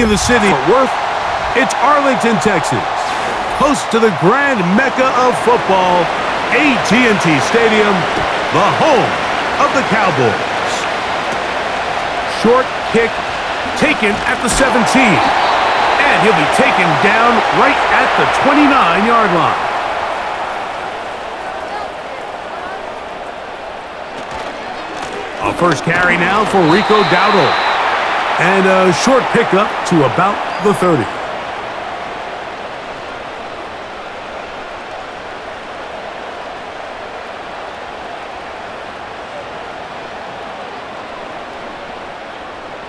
leaving the city of Worth, it's Arlington, Texas, host to the grand mecca of football, AT&T Stadium, the home of the Cowboys. Short kick taken at the 17, and he'll be taken down right at the 29-yard line. A first carry now for Rico Dowdle, and a short pickup to about the 30.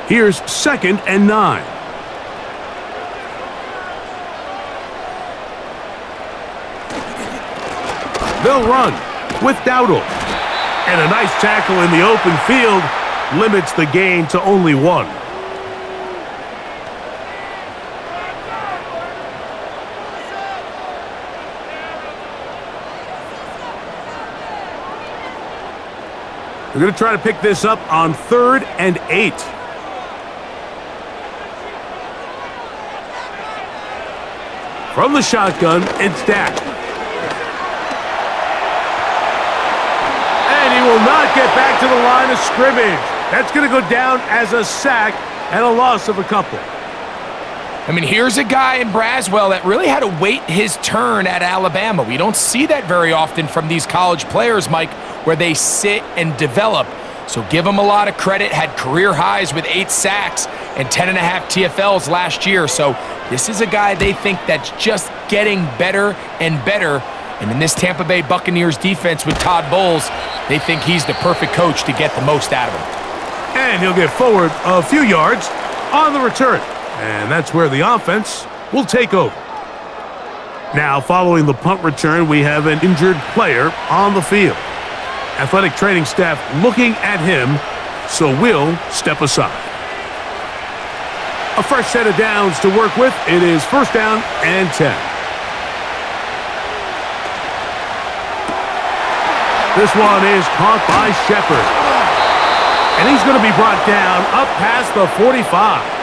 Here's 2nd and 9. They'll run with Dowdle. And a nice tackle in the open field limits the gain to only 1. They're going to try to pick this up on 3rd and 8. From the shotgun, it's Dak. And he will not get back to the line of scrimmage. That's going to go down as a sack and a loss of a couple. I mean, here's a guy in Braswell that really had to wait his turn at Alabama. We don't see that very often from these college players, Mike, where they sit and develop. So give him a lot of credit. Had career highs with 8 sacks and 10.5 TFLs last year. So this is a guy they think that's just getting better and better. And in this Tampa Bay Buccaneers defense with Todd Bowles, they think he's the perfect coach to get the most out of him. And he'll get forward a few yards on the return. And that's where the offense will take over. Now, following the punt return, we have an injured player on the field. Athletic training staff looking at him, so we'll step aside. A fresh set of downs to work with. It is 1st down and 10. This one is caught by Shepard. And he's going to be brought down up past the 45.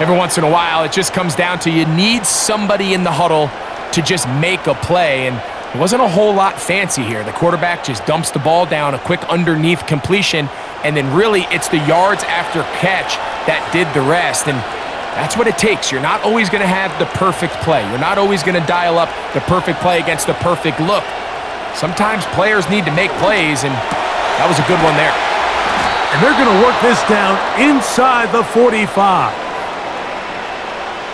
Every once in a while, it just comes down to you need somebody in the huddle to just make a play. And it wasn't a whole lot fancy here. The quarterback just dumps the ball down, a quick underneath completion, and then really it's the yards after catch that did the rest. And that's what it takes. You're not always going to have the perfect play. You're not always going to dial up the perfect play against the perfect look. Sometimes players need to make plays, and that was a good one there. And they're going to work this down inside the 45.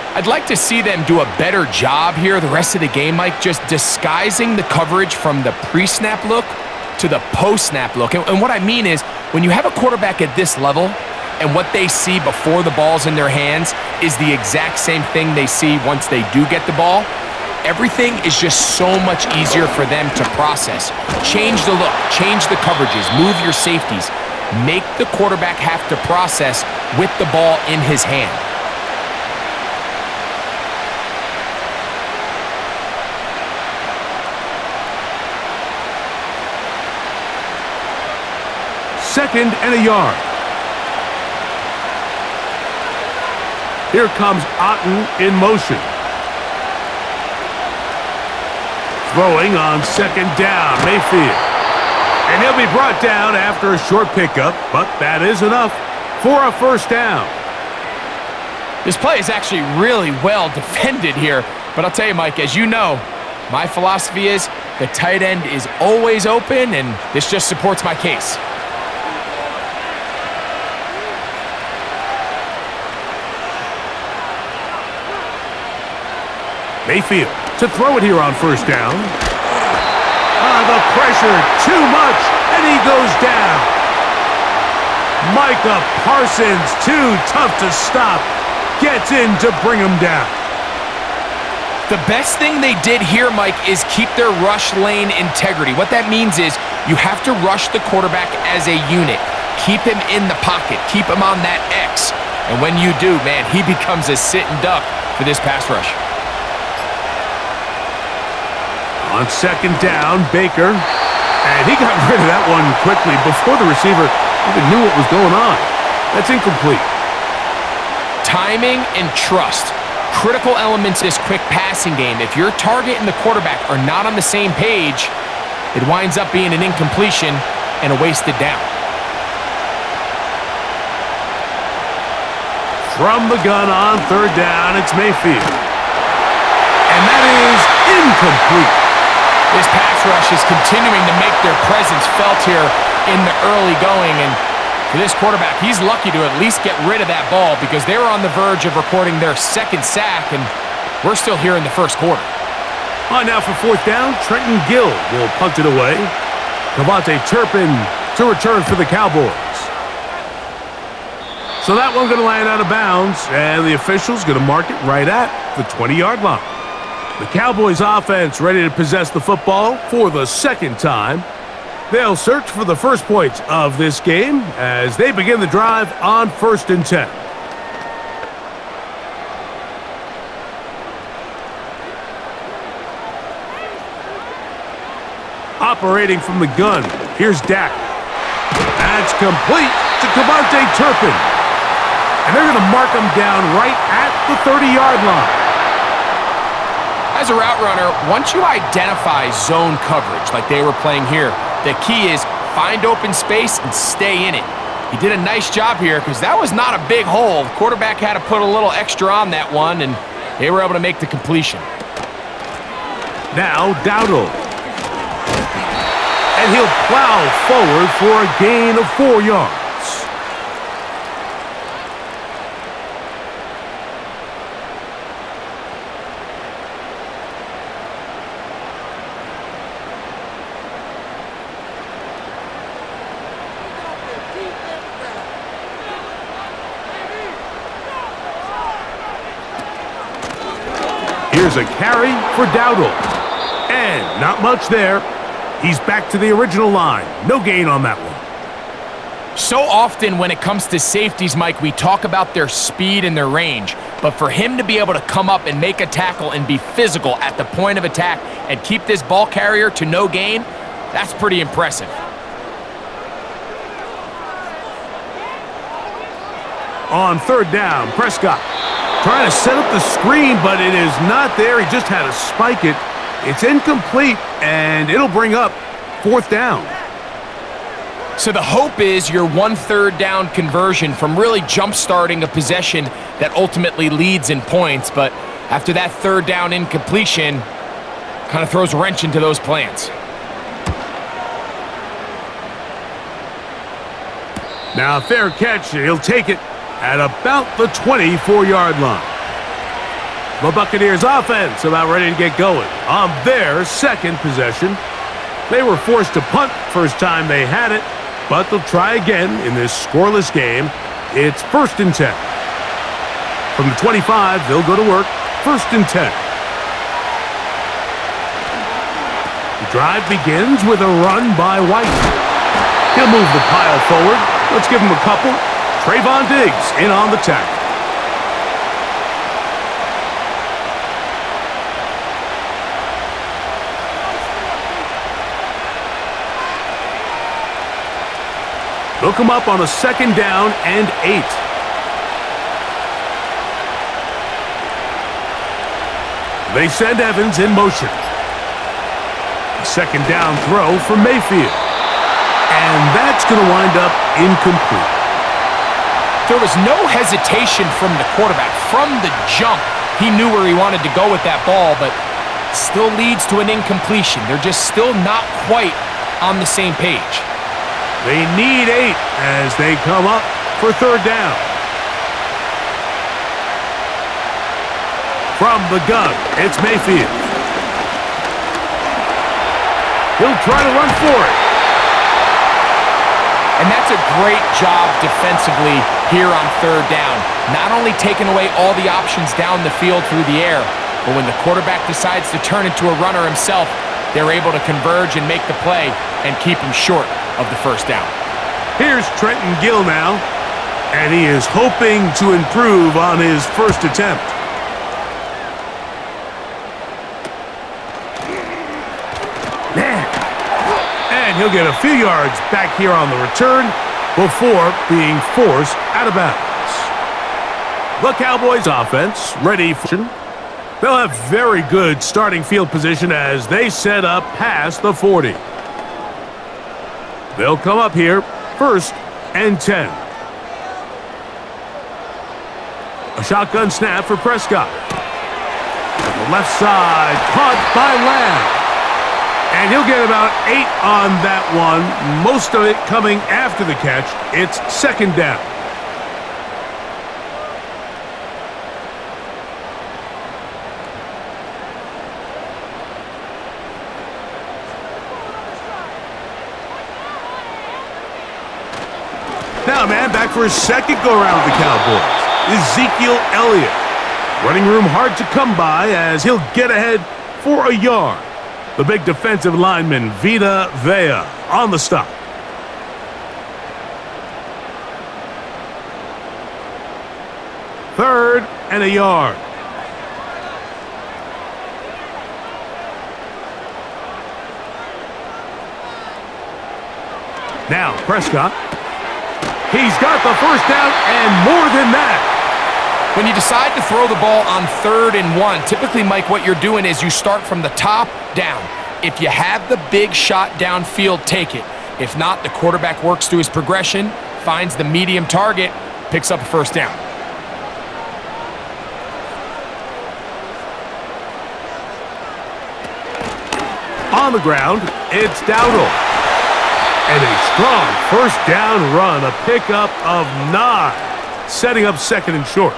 I'd like to see them do a better job here the rest of the game, Mike, just disguising the coverage from the pre-snap look to the post-snap look. And what I mean is, when you have a quarterback at this level and what they see before the ball's in their hands is the exact same thing they see once they do get the ball, everything is just so much easier for them to process. Change the look, change the coverages, move your safeties. Make the quarterback have to process with the ball in his hand. Second and a yard. Here comes Otten in motion. Throwing on 2nd down, Mayfield. And he'll be brought down after a short pickup, but that is enough for a 1st down. This play is actually really well defended here, but I'll tell you, Mike, as you know, my philosophy is the tight end is always open, and this just supports my case. Mayfield to throw it here on 1st down. The pressure, too much, and he goes down. Micah Parsons, too tough to stop, gets in to bring him down. The best thing they did here, Mike, is keep their rush lane integrity. What that means is you have to rush the quarterback as a unit. Keep him in the pocket. Keep him on that X. And when you do, man, he becomes a sit and duck for this pass rush. On 2nd down, Baker. And he got rid of that one quickly before the receiver even knew what was going on. That's incomplete. Timing and trust. Critical elements of this quick passing game. If your target and the quarterback are not on the same page, it winds up being an incompletion and a wasted down. From the gun on third down, it's Mayfield. And that is incomplete. This pass rush is continuing to make their presence felt here in the early going, and for this quarterback, he's lucky to at least get rid of that ball because they were on the verge of recording their second sack, and we're still here in the first quarter. Now for fourth down, Trenton Gill will punt it away. Cavante Turpin to return for the Cowboys. So that one's going to land out of bounds, and the official's going to mark it right at the 20-yard line. The Cowboys offense ready to possess the football for the second time. They'll search for the first points of this game as they begin the drive on 1st and 10. Operating from the gun, here's Dak. That's complete to Cavante Turpin. And they're going to mark him down right at the 30-yard line. As a route runner, once you identify zone coverage like they were playing here, the key is find open space and stay in it. He did a nice job here because that was not a big hole. The quarterback had to put a little extra on that one, and they were able to make the completion. Now Dowdle. And he'll plow forward for a gain of 4 yards. Here's a carry for Dowdle. And not much there. He's back to the original line. No gain on that one. So often when it comes to safeties, Mike, we talk about their speed and their range. But for him to be able to come up and make a tackle and be physical at the point of attack and keep this ball carrier to no gain, that's pretty impressive. On third down, Prescott trying to set up the screen, but it is not there. He just had to spike it. It's incomplete, and it'll bring up 4th down. So the hope is your 1/3 down conversion from really jump-starting a possession that ultimately leads in points, but after that 3rd down incompletion, kind of throws a wrench into those plans. Now, fair catch, and he'll take it at about the 24-yard line. The Buccaneers offense about ready to get going on their second possession. They were forced to punt first time they had it, but they'll try again in this scoreless game. It's 1st and 10. From the 25, they'll go to work. 1st and 10. The drive begins with a run by White. He'll move the pile forward. Let's give him a couple. Trayvon Diggs in on the tackle. They'll come up on a 2nd down and 8. They send Evans in motion. A 2nd down throw for Mayfield. And that's going to wind up incomplete. There was no hesitation from the quarterback. From the jump, he knew where he wanted to go with that ball, but still leads to an incompletion. They're just still not quite on the same page. They need 8 as they come up for 3rd down. From the gun, it's Mayfield. He'll try to run for it. And that's a great job defensively here on 3rd down. Not only taking away all the options down the field through the air, but when the quarterback decides to turn into a runner himself, they're able to converge and make the play and keep him short of the 1st down. Here's Trenton Gill now, and he is hoping to improve on his first attempt. And he'll get a few yards back here on the return before being forced out of bounds. The Cowboys offense ready for... They'll have very good starting field position as they set up past the 40. They'll come up here, 1st and 10. A shotgun snap for Prescott. To the left side, caught by Lamb. And he'll get about 8 on that one, most of it coming after the catch. It's 2nd down. Now, man, back for his second go-around with the Cowboys. Ezekiel Elliott. Running room hard to come by as he'll get ahead for a yard. The big defensive lineman, Vita Vea, on the stop. Third and a yard. Now, Prescott. He's got the 1st down and more than that. When you decide to throw the ball on 3rd and 1, typically, Mike, what you're doing is you start from the top down. If you have the big shot downfield, take it. If not, the quarterback works through his progression, finds the medium target, picks up a 1st down. On the ground, it's Dowdle. And a strong 1st down run, a pickup of 9, setting up 2nd and short.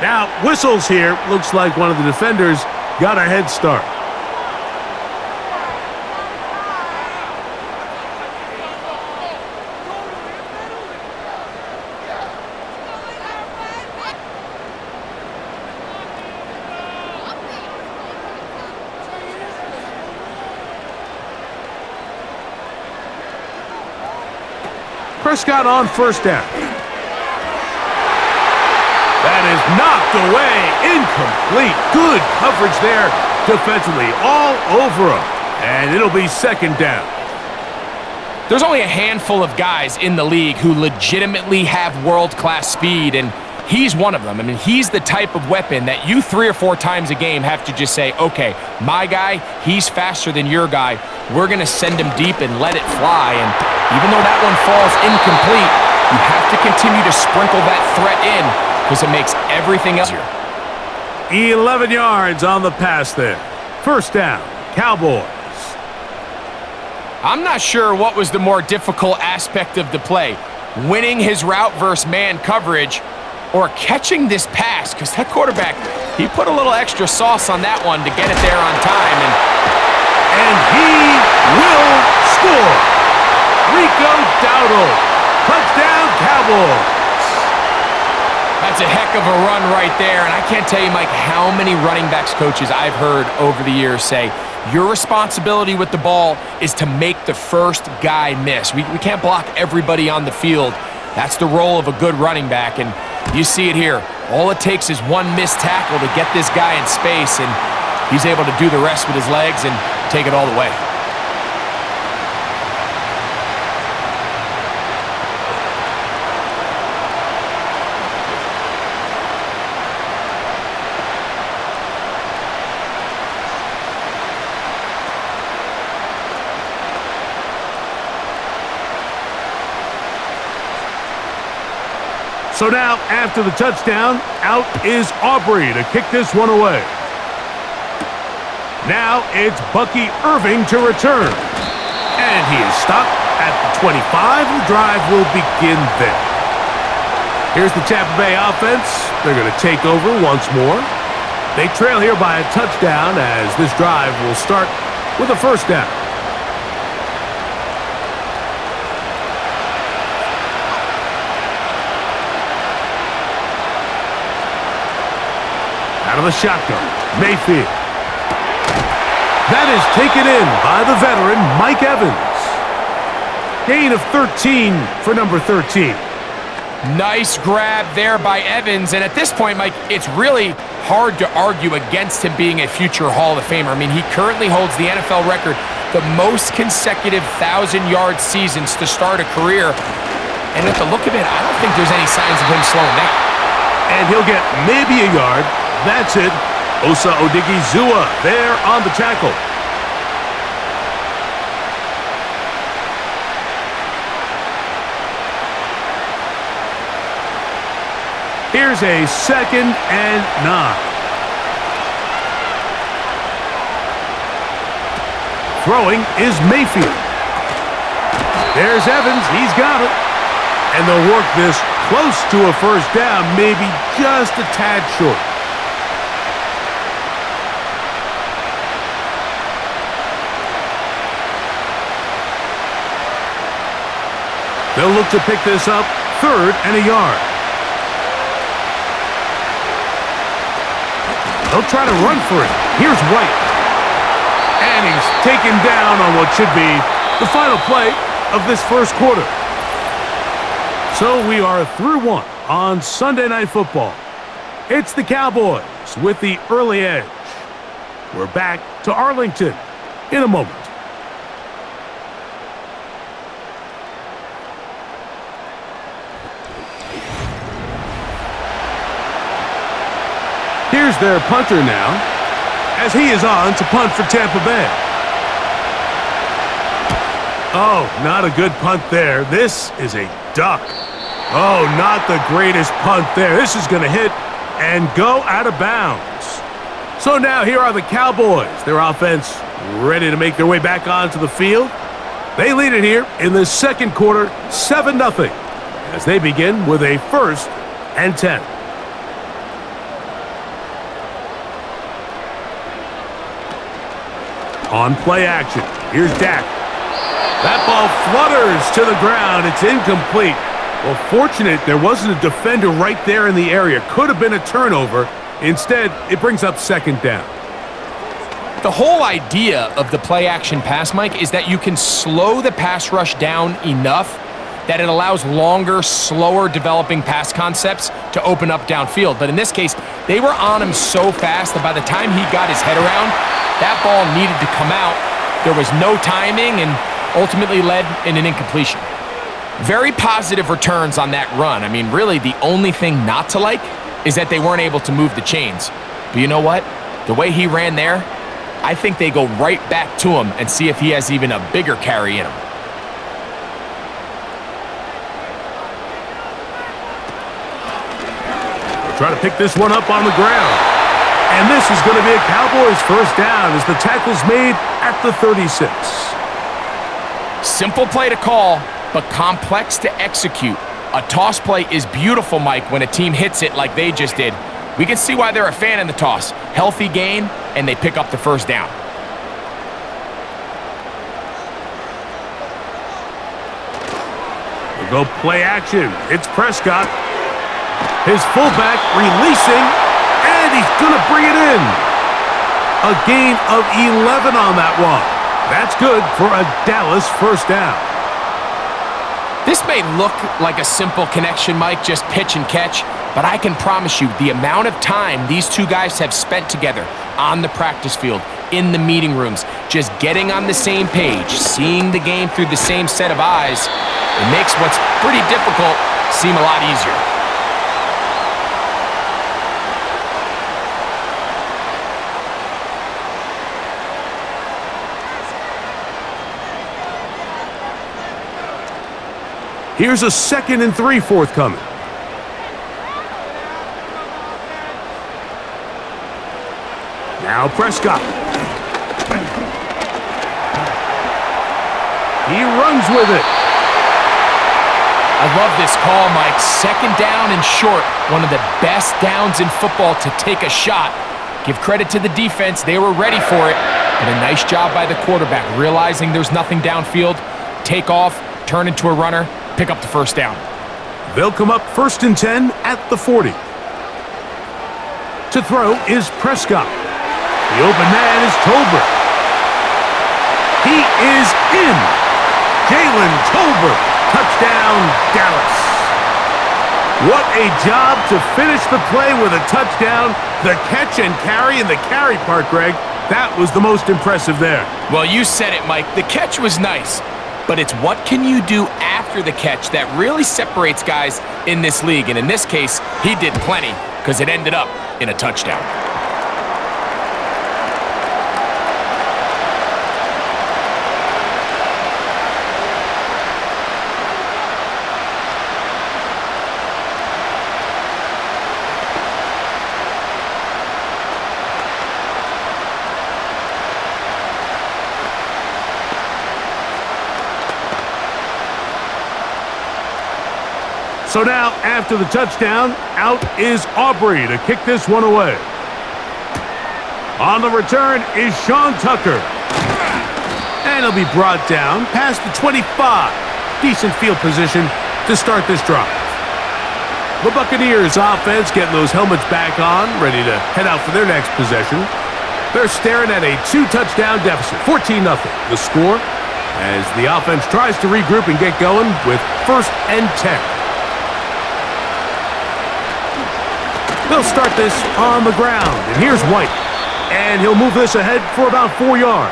Now, whistles here. Looks like one of the defenders got a head start. Prescott on 1st down. That is knocked away. Incomplete. Good coverage there defensively. All over him. And it'll be 2nd down. There's only a handful of guys in the league who legitimately have world-class speed, and he's one of them. I mean, he's the type of weapon that you 3 or 4 times a game have to just say, okay, my guy, he's faster than your guy. We're going to send him deep and let it fly. And even though that one falls incomplete, you have to continue to sprinkle that threat in because it makes everything else easier. 11 yards on the pass there. 1st down, Cowboys. I'm not sure what was the more difficult aspect of the play, winning his route versus man coverage or catching this pass, because that quarterback, he put a little extra sauce on that one to get it there on time. And he will score. Rico Dowdle. Touchdown, Cowboys. That's a heck of a run right there. And I can't tell you, Mike, how many running backs coaches I've heard over the years say, your responsibility with the ball is to make the first guy miss. We can't block everybody on the field. That's the role of a good running back. And you see it here. All it takes is one missed tackle to get this guy in space, and he's able to do the rest with his legs and take it all the way. So now, after the touchdown, out is Aubrey to kick this one away. Now it's Bucky Irving to return. And he is stopped at the 25. The drive will begin there. Here's the Tampa Bay offense. They're going to take over once more. They trail here by a touchdown as this drive will start with a 1st down. Out of the shotgun, Mayfield. That is taken in by the veteran, Mike Evans. Gain of 13 for number 13. Nice grab there by Evans, and at this point, Mike, it's really hard to argue against him being a future Hall of Famer. I mean, he currently holds the NFL record, the most consecutive 1,000-yard seasons to start a career, and at the look of it, I don't think there's any signs of him slowing down. And he'll get maybe a yard. That's it. Osa Odigizua there on the tackle. Here's a 2nd and 9. Throwing is Mayfield. There's Evans. He's got it. And they'll work this close to a first down, maybe just a tad short. They'll look to pick this up, 3rd and a yard. They'll try to run for it. Here's White. And he's taken down on what should be the final play of this first quarter. So we are through one on Sunday Night Football. It's the Cowboys with the early edge. We're back to Arlington in a moment. Here's their punter now, as he is on to punt for Tampa Bay. Oh, not a good punt there. This is a duck. Oh, not the greatest punt there. This is going to hit and go out of bounds. So now here are the Cowboys. Their offense ready to make their way back onto the field. They lead it here in the second quarter, 7-0, as they begin with a 1st and 10. On play action, here's Dak. That ball flutters to the ground. It's incomplete. Well, fortunate there wasn't a defender right there in the area. Could have been a turnover. Instead, it brings up 2nd down. The whole idea of the play action pass, Mike, is that you can slow the pass rush down enough that it allows longer, slower developing pass concepts to open up downfield. But in this case, they were on him so fast that by the time he got his head around, that ball needed to come out. There was no timing and ultimately led in an incompletion. Very positive returns on that run. I mean, really, the only thing not to like is that they weren't able to move the chains. But you know what? The way he ran there, I think they go right back to him and see if he has even a bigger carry in him. They'll try to pick this one up on the ground. And this is going to be a Cowboys 1st down as the tackle's made at the 36. Simple play to call, but complex to execute. A toss play is beautiful, Mike, when a team hits it like they just did. We can see why they're a fan in the toss. Healthy gain, and they pick up the 1st down. We'll go play action. It's Prescott. His fullback releasing, and he's going to bring it in. A gain of 11 on that one. That's good for a Dallas 1st down. This may look like a simple connection, Mike, just pitch and catch, but I can promise you the amount of time these two guys have spent together on the practice field, in the meeting rooms, just getting on the same page, seeing the game through the same set of eyes, it makes what's pretty difficult seem a lot easier. Here's a 2nd and 3 forthcoming. Now Prescott. He runs with it. I love this call, Mike. 2nd down and short. One of the best downs in football to take a shot. Give credit to the defense. They were ready for it. And a nice job by the quarterback, realizing there's nothing downfield. Take off, turn into a runner, pick up the 1st down. They'll come up 1st and 10 at the 40. To throw is Prescott. The open man is Tolbert. He is in. Jalen Tolbert. Touchdown, Dallas. What a job to finish the play with a touchdown. The catch and carry in the carry part, Greg, that was the most impressive there. Well, you said it, Mike. The catch was nice, but it's what can you do after the catch that really separates guys in this league. And in this case, he did plenty because it ended up in a touchdown. So now, after the touchdown, out is Aubrey to kick this one away. On the return is Sean Tucker. And he'll be brought down past the 25. Decent field position to start this drive. The Buccaneers offense getting those helmets back on, ready to head out for their next possession. They're staring at a 2-touchdown deficit, 14-0. The score as the offense tries to regroup and get going with 1st and 10. They'll start this on the ground, and here's White. And he'll move this ahead for about 4 yards.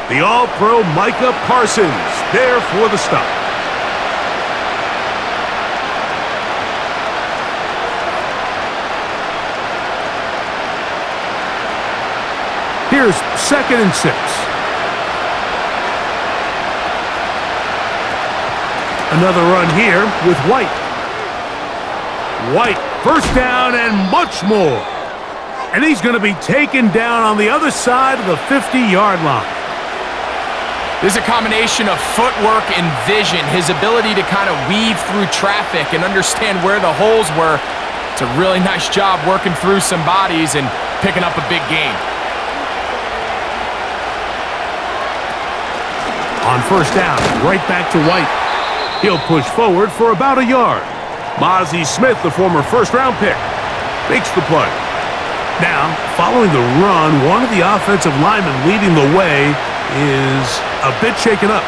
The All-Pro Micah Parsons there for the stop. Here's 2nd and 6. Another run here with White. White, 1st down and much more. And he's going to be taken down on the other side of the 50-yard line. There's a combination of footwork and vision, his ability to kind of weave through traffic and understand where the holes were. It's a really nice job working through some bodies and picking up a big gain. On 1st down, right back to White. He'll push forward for about a yard. Mozzie Smith, the former 1st-round pick, makes the play. Now, following the run, one of the offensive linemen leading the way is a bit shaken up.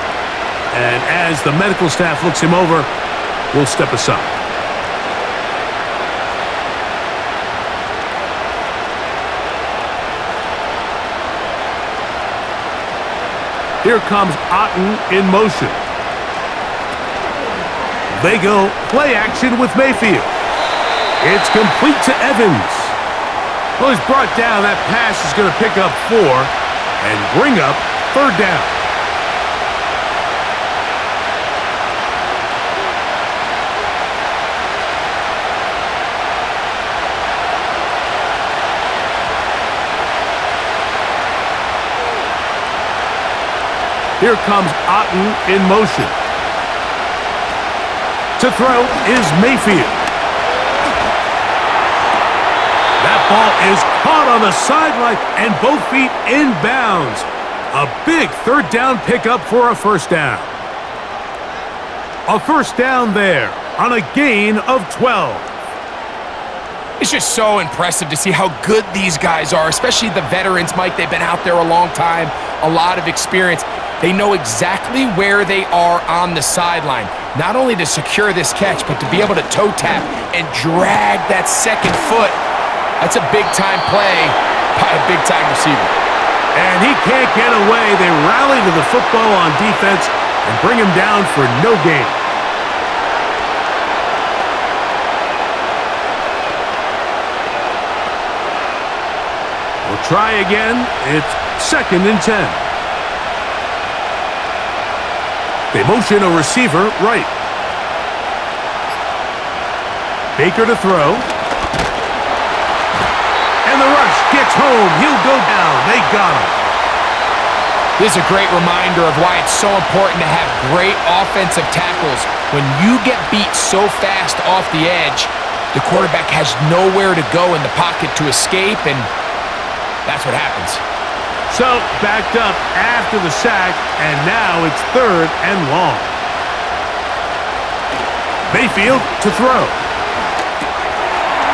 And as the medical staff looks him over, we'll step aside. Here comes Otten in motion. They go play action with Mayfield. It's complete to Evans. Well, he's brought down. That pass is going to pick up 4 and bring up 3rd down. Here comes Otten in motion. To throw is Mayfield. That ball is caught on the sideline and both feet inbounds. A big 3rd down pickup for a 1st down. A 1st down there on a gain of 12. It's just so impressive to see how good these guys are, especially the veterans, Mike. They've been out there a long time, a lot of experience. They know exactly where they are on the sideline, not only to secure this catch, but to be able to toe tap and drag that 2nd foot. That's a big-time play by a big-time receiver. And he can't get away. They rally to the football on defense and bring him down for no gain. We'll try again. It's 2nd and 10. They motion a receiver right. Baker to throw. And the rush gets home. He'll go down. They got him. This is a great reminder of why it's so important to have great offensive tackles. When you get beat so fast off the edge, the quarterback has nowhere to go in the pocket to escape, and that's what happens. So, backed up after the sack, and now it's 3rd and long. Mayfield to throw.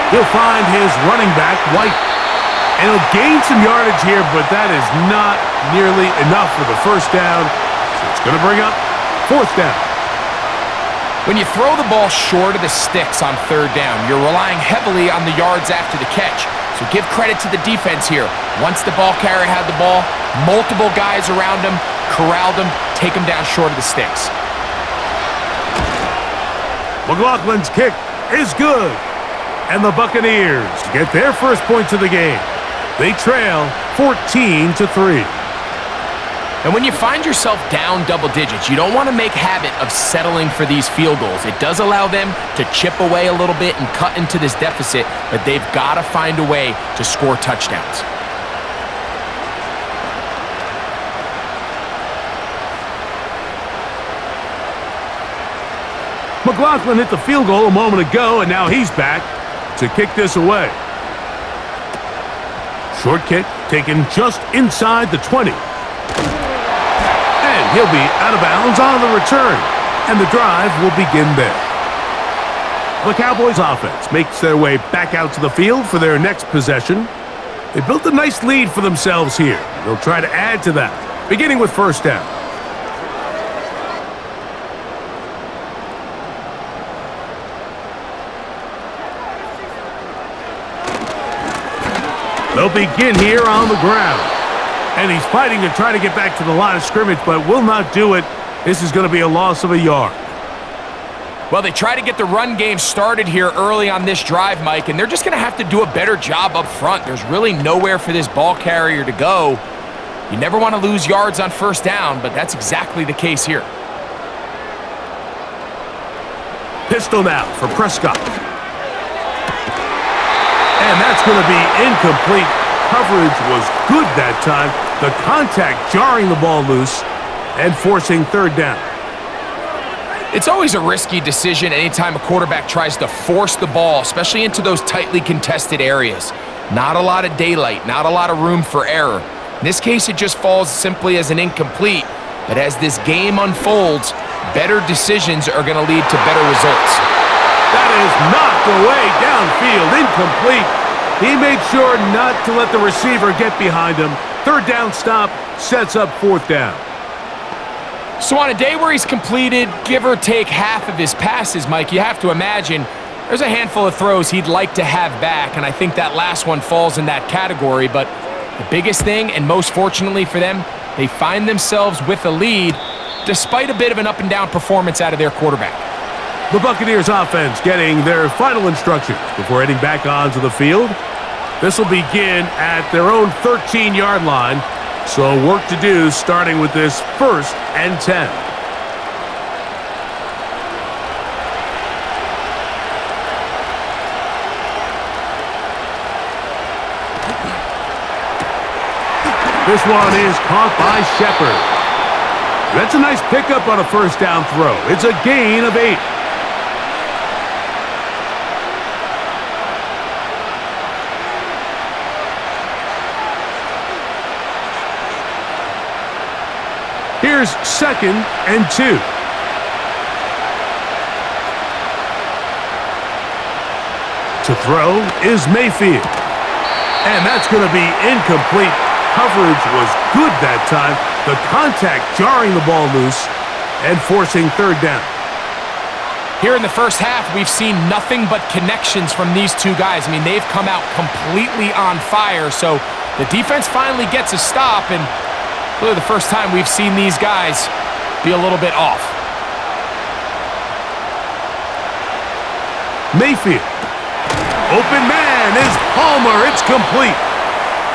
He'll find his running back, White. And he'll gain some yardage here, but that is not nearly enough for the 1st down. So it's going to bring up 4th down. When you throw the ball short of the sticks on third down, you're relying heavily on the yards after the catch. So give credit to the defense here. Once the ball carrier had the ball, multiple guys around him, corralled him, take him down short of the sticks. McLaughlin's kick is good. And the Buccaneers get their first points of the game. They trail 14-3. And when you find yourself down double digits, you don't want to make habit of settling for these field goals. It does allow them to chip away a little bit and cut into this deficit, but they've got to find a way to score touchdowns. McLaughlin hit the field goal a moment ago, and now he's back to kick this away. Short kick taken just inside the 20. And he'll be out of bounds on the return, and the drive will begin there. The Cowboys offense makes their way back out to the field for their next possession. They built a nice lead for themselves here. They'll try to add to that, beginning with first down. They'll begin here on the ground. And he's fighting to try to get back to the line of scrimmage, but will not do it. This is going to be a loss of a yard. Well, they try to get the run game started here early on this drive, Mike, and they're just going to have to do a better job up front. There's really nowhere for this ball carrier to go. You never want to lose yards on first down, but that's exactly the case here. Pistol now for Prescott. And that's going to be incomplete. Coverage was good that time. The contact jarring the ball loose and forcing third down. It's always a risky decision anytime a quarterback tries to force the ball, especially into those tightly contested areas. Not a lot of daylight, not a lot of room for error. In this case, it just falls simply as an incomplete. But as this game unfolds, better decisions are going to lead to better results. That is knocked away downfield, incomplete. He made sure not to let the receiver get behind him. Third down stop sets up fourth down. So on a day where he's completed, give or take half of his passes, Mike, you have to imagine there's a handful of throws he'd like to have back, and I think that last one falls in that category. But the biggest thing, and most fortunately for them, they find themselves with a lead despite a bit of an up-and-down performance out of their quarterback. The Buccaneers offense getting their final instructions before heading back onto the field. This will begin at their own 13-yard line. So work to do starting with this 1st and 10. This one is caught by Shepard. That's a nice pickup on a first down throw. It's a gain of 8. Here's 2nd and 2. To throw is Mayfield. And that's going to be incomplete. Coverage was good that time. The contact jarring the ball loose and forcing third down. Here in the first half, we've seen nothing but connections from these two guys. I mean, they've come out completely on fire. So the defense finally gets a stop, and really the first time we've seen these guys be a little bit off. Mayfield. Open man is Palmer. It's complete.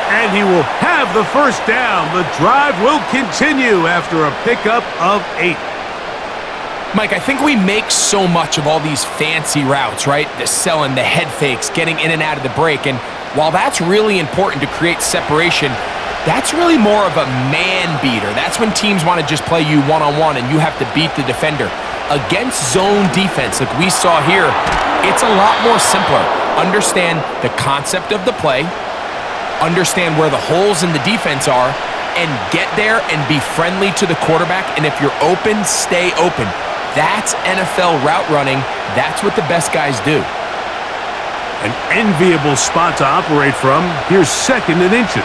And he will have the first down. The drive will continue after a pickup of 8. Mike, I think we make so much of all these fancy routes, right? The selling, the head fakes, getting in and out of the break. And while that's really important to create separation, that's really more of a man beater. That's when teams want to just play you one-on-one and you have to beat the defender. Against zone defense, like we saw here, it's a lot more simpler. Understand the concept of the play, understand where the holes in the defense are, and get there and be friendly to the quarterback. And if you're open, stay open. That's NFL route running. That's what the best guys do. An enviable spot to operate from. Here's 2nd and inches.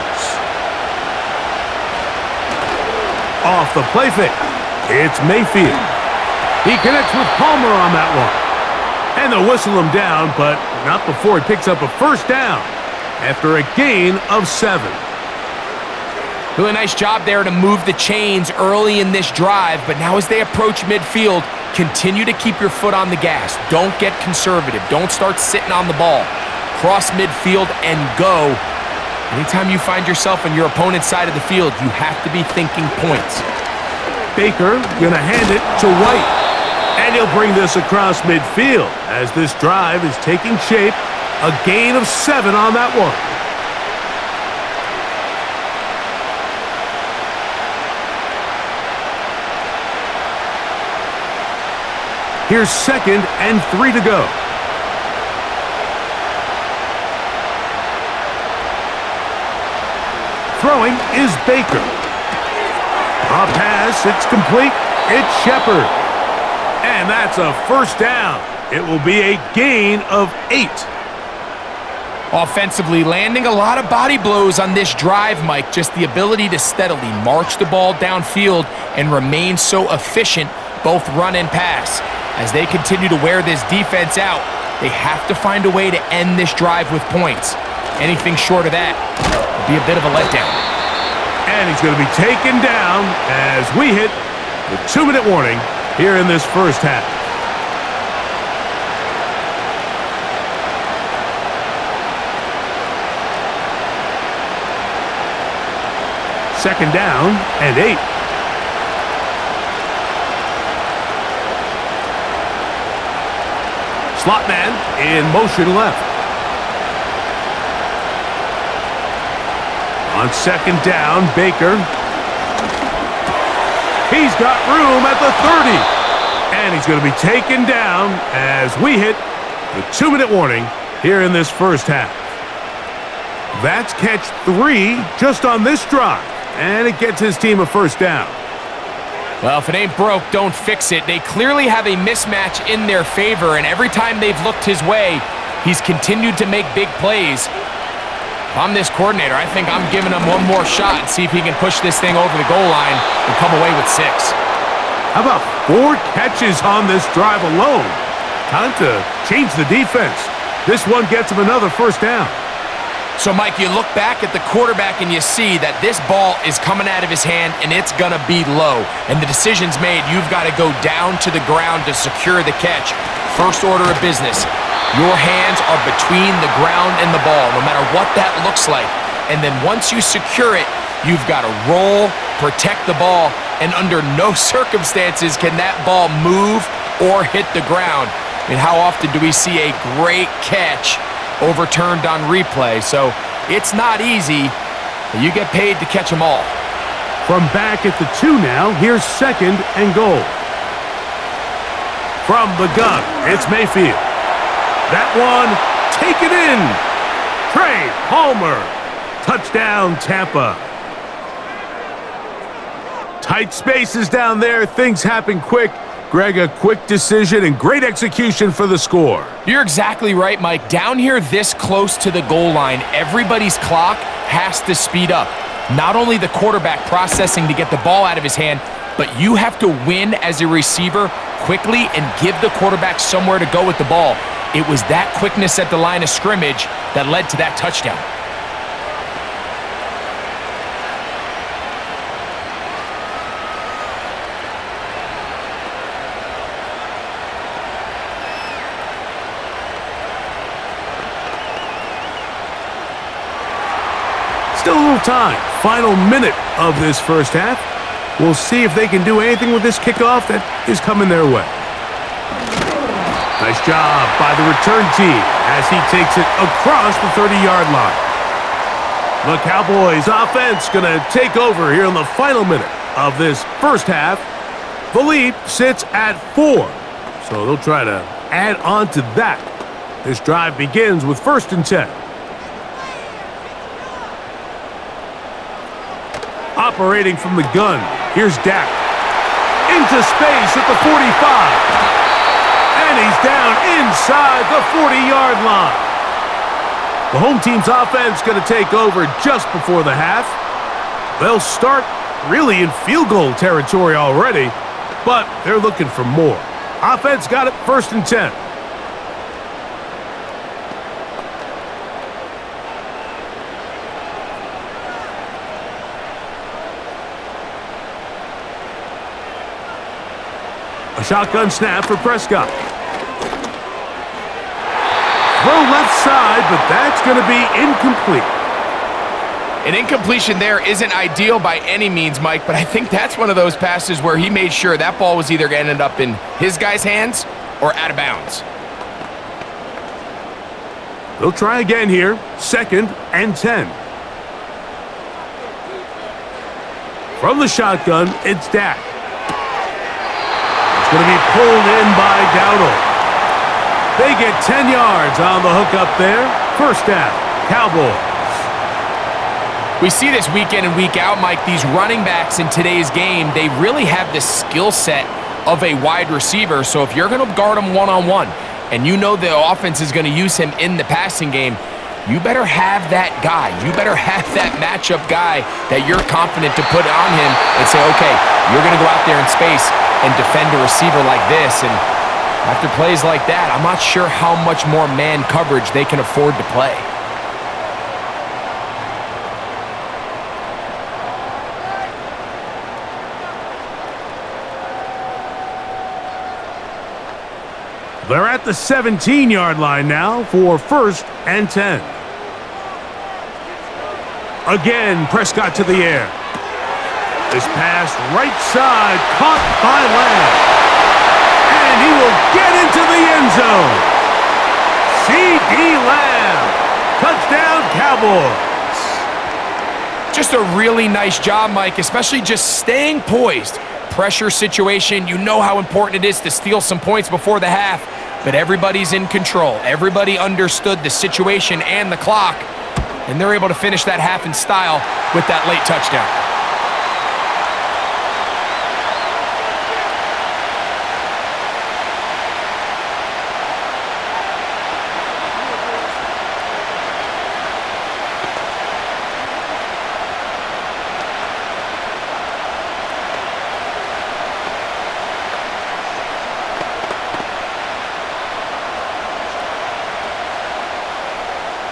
Off the play fake, it's Mayfield. He connects with Palmer on that one. And they'll whistle him down, but not before he picks up a first down after a gain of 7. Really nice job there to move the chains early in this drive, but now as they approach midfield, continue to keep your foot on the gas. Don't get conservative. Don't start sitting on the ball. Cross midfield and go. Anytime you find yourself on your opponent's side of the field, you have to be thinking points. Baker gonna hand it to White. And he'll bring this across midfield as this drive is taking shape. A gain of 7 on that one. Here's 2nd and 3 to go. Throwing is Baker. A pass, it's complete. It's Shepard. And that's a first down. It will be a gain of 8. Offensively, landing a lot of body blows on this drive, Mike. Just the ability to steadily march the ball downfield and remain so efficient, both run and pass. As they continue to wear this defense out, they have to find a way to end this drive with points. Anything short of that would be a bit of a letdown. And he's going to be taken down as we hit the 2-minute warning here in this first half. Second down and 8. Slot man in motion left. On second down, Baker. He's got room at the 30. And he's going to be taken down as we hit the 2-minute warning here in this first half. That's catch 3 just on this drive. And it gets his team a first down. Well, if it ain't broke, don't fix it. They clearly have a mismatch in their favor, and every time they've looked his way, he's continued to make big plays. If I'm this coordinator, I think I'm giving him one more shot and see if he can push this thing over the goal line and come away with 6. How about 4 catches on this drive alone? Time to change the defense. This one gets him another first down. So, Mike, you look back at the quarterback and you see that this ball is coming out of his hand and it's going to be low. And the decision's made. You've got to go down to the ground to secure the catch. First order of business. Your hands are between the ground and the ball, no matter what that looks like. And then once you secure it, you've got to roll, protect the ball, and under no circumstances can that ball move or hit the ground. I mean, how often do we see a great catch overturned on replay? So it's not easy, but you get paid to catch them all. From back at the 2 now, here's 2nd and goal. From the gun, it's Mayfield. That one, taken in. Trey Palmer. Touchdown, Tampa. Tight spaces down there. Things happen quick. Greg, a quick decision and great execution for the score. You're exactly right, Mike. Down here this close to the goal line, everybody's clock has to speed up. Not only the quarterback processing to get the ball out of his hand, but you have to win as a receiver quickly and give the quarterback somewhere to go with the ball. It was that quickness at the line of scrimmage that led to that touchdown. Still a little time. Final minute of this first half. We'll see if they can do anything with this kickoff that is coming their way. Nice job by the return team as he takes it across the 30-yard line. The Cowboys offense going to take over here in the final minute of this first half. The lead sits at 4, so they'll try to add on to that. This drive begins with 1st and 10. Operating from the gun, here's Dak. Into space at the 45. And he's down inside the 40-yard line. The home team's offense going to take over just before the half. They'll start really in field goal territory already, but they're looking for more. Offense got it 1st and 10. A shotgun snap for Prescott. Throw left side, but that's going to be incomplete. An incompletion there isn't ideal by any means, Mike, but I think that's one of those passes where he made sure that ball was either going to end up in his guy's hands or out of bounds. They'll try again here. 2nd and 10. From the shotgun, it's Dak. It's going to be pulled in by Dowdle. They get 10 yards on the hook up there. 1st down, Cowboys. We see this week in and week out, Mike. These running backs in today's game, they really have the skill set of a wide receiver. So if you're going to guard him one-on-one and you know the offense is going to use him in the passing game, you better have that guy. You better have that matchup guy that you're confident to put on him and say, okay, you're going to go out there in space and defend a receiver like this. And after plays like that, I'm not sure how much more man coverage they can afford to play. They're at the 17-yard line now for 1st and 10. Again, Prescott to the air. This pass right side caught by Lamb. And he will get into the end zone. C.D. Lamb. Touchdown, Cowboys. Just a really nice job, Mike, especially just staying poised. Pressure situation, you know how important it is to steal some points before the half, but everybody's in control. Everybody understood the situation and the clock, and they're able to finish that half in style with that late touchdown.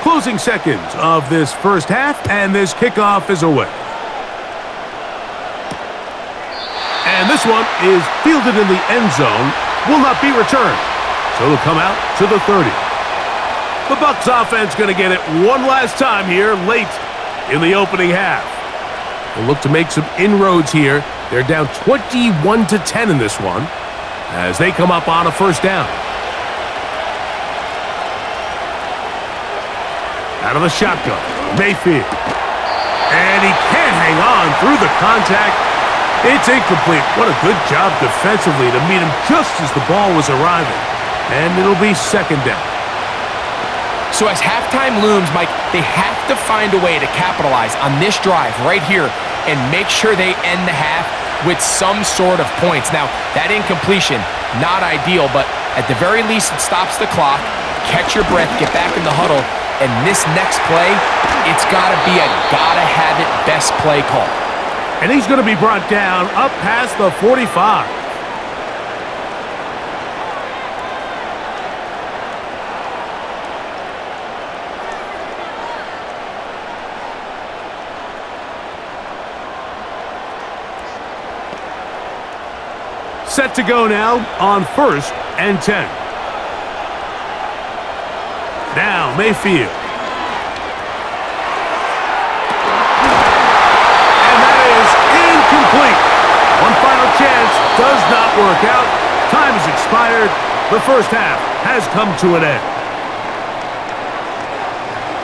Closing seconds of this 1st half, and this kickoff is away. And this one is fielded in the end zone, will not be returned. So it'll come out to the 30. The Bucs offense going to get it one last time here late in the opening half. They'll look to make some inroads here. They're down 21-10 in this one as they come up on a 1st down. Out of the shotgun, Mayfield. And he can't hang on through the contact. It's incomplete. What a good job defensively to meet him just as the ball was arriving. And it'll be 2nd down. So as halftime looms, Mike, they have to find a way to capitalize on this drive right here and make sure they end the half with some sort of points. Now, that incompletion, not ideal, but at the very least, it stops the clock. Catch your breath, get back in the huddle. And this next play, it's got to be a gotta-have-it best play call. And he's going to be brought down up past the 45. Set to go now on 1st and 10. Now, Mayfield. And that is incomplete. One final chance does not work out. Time has expired. The 1st half has come to an end.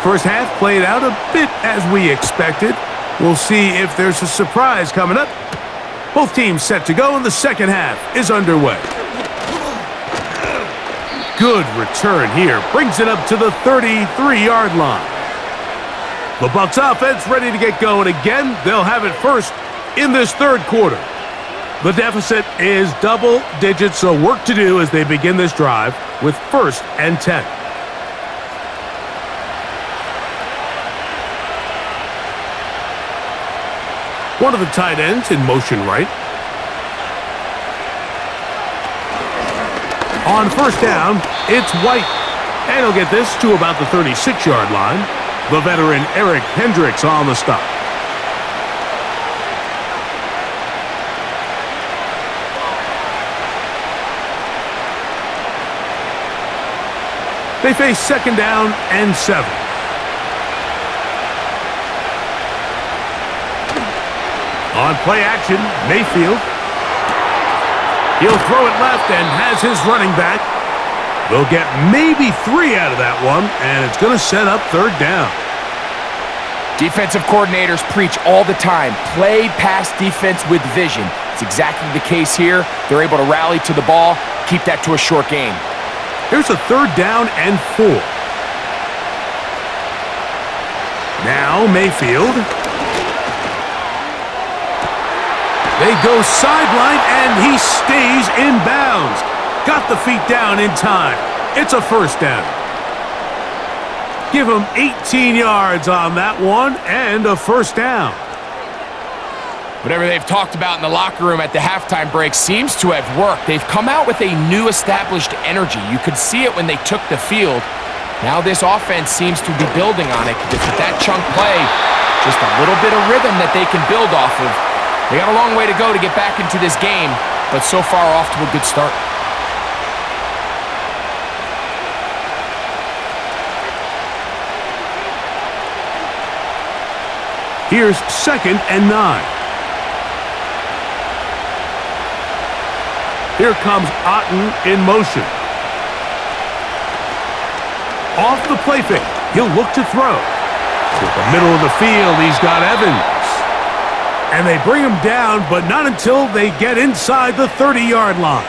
1st half played out a bit as we expected. We'll see if there's a surprise coming up. Both teams set to go, and the 2nd half is underway. Good return here. Brings it up to the 33-yard line. The Bucs offense ready to get going again. They'll have it 1st in this 3rd quarter. The deficit is double digits, so work to do as they begin this drive with 1st and 10. One of the tight ends in motion right. On first down, it's White. And he'll get this to about the 36-yard line. The veteran Eric Hendricks on the stop. They face second down and 7. On play action, Mayfield. He'll throw it left and has his running back. They'll get maybe 3 out of that one, and it's going to set up third down. Defensive coordinators preach all the time, play pass defense with vision. It's exactly the case here. They're able to rally to the ball, keep that to a short game. Here's a third down and 4. Now Mayfield. They go sideline, and he stays in bounds. Got the feet down in time. It's a first down. Give him 18 yards on that one and a first down. Whatever they've talked about in the locker room at the halftime break seems to have worked. They've come out with a new established energy. You could see it when they took the field. Now this offense seems to be building on it. With that chunk play, just a little bit of rhythm that they can build off of. They got a long way to go to get back into this game, but so far off to a good start. Here's second and 9. Here comes Otten in motion. Off the play fake, he'll look to throw. To the middle of the field, he's got Evans. And they bring him down, but not until they get inside the 30-yard line.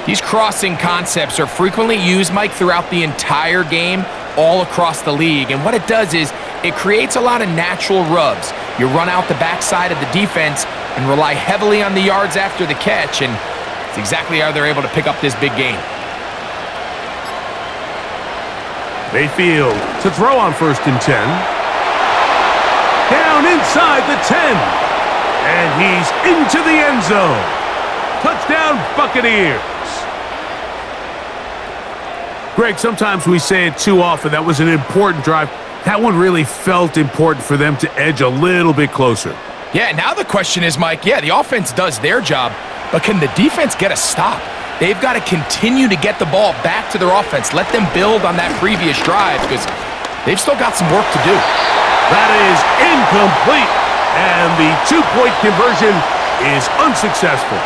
These crossing concepts are frequently used, Mike, throughout the entire game, all across the league. And what it does is it creates a lot of natural rubs. You run out the backside of the defense and rely heavily on the yards after the catch, and it's exactly how they're able to pick up this big game. Mayfield to throw on first and 10. Down inside the 10. And he's into the end zone. Touchdown, Buccaneers. Greg, sometimes we say it too often. That was an important drive. That one really felt important for them to edge a little bit closer. Yeah, now the question is, Mike, the offense does their job, but can the defense get a stop? They've got to continue to get the ball back to their offense. Let them build on that previous drive because they've still got some work to do. That is incomplete, and the two-point conversion is unsuccessful.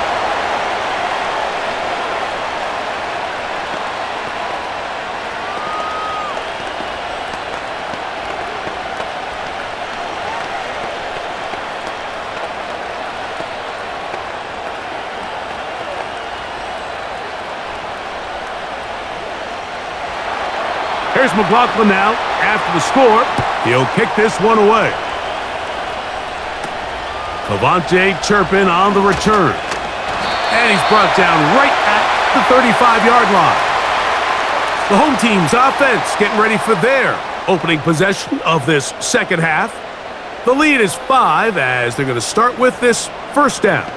Here's McLaughlin now. After the score, he'll kick this one away. Cavante Turpin on the return. And he's brought down right at the 35-yard line. The home team's offense getting ready for their opening possession of this second half. The lead is 5 as they're going to start with this first down.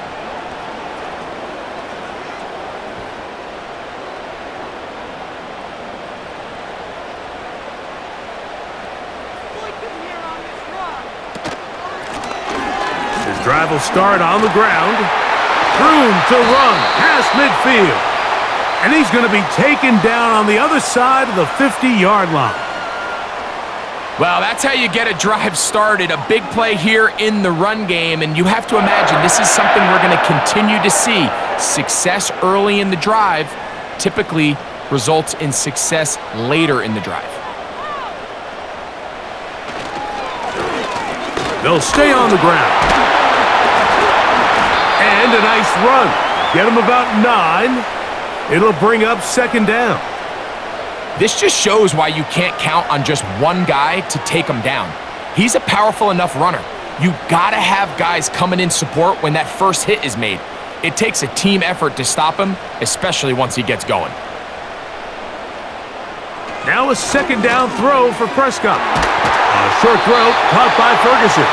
Drive will start on the ground. Room to run past midfield. And he's going to be taken down on the other side of the 50-yard line. Well, that's how you get a drive started. A big play here in the run game, and you have to imagine this is something we're going to continue to see. Success early in the drive typically results in success later in the drive. They'll stay on the ground. And a nice run. Get him about 9. It'll bring up second down. This just shows why you can't count on just one guy to take him down. He's a powerful enough runner. You gotta have guys coming in support when that first hit is made. It takes a team effort to stop him, especially once he gets going. Now a second down throw for Prescott. A short throw caught by Ferguson.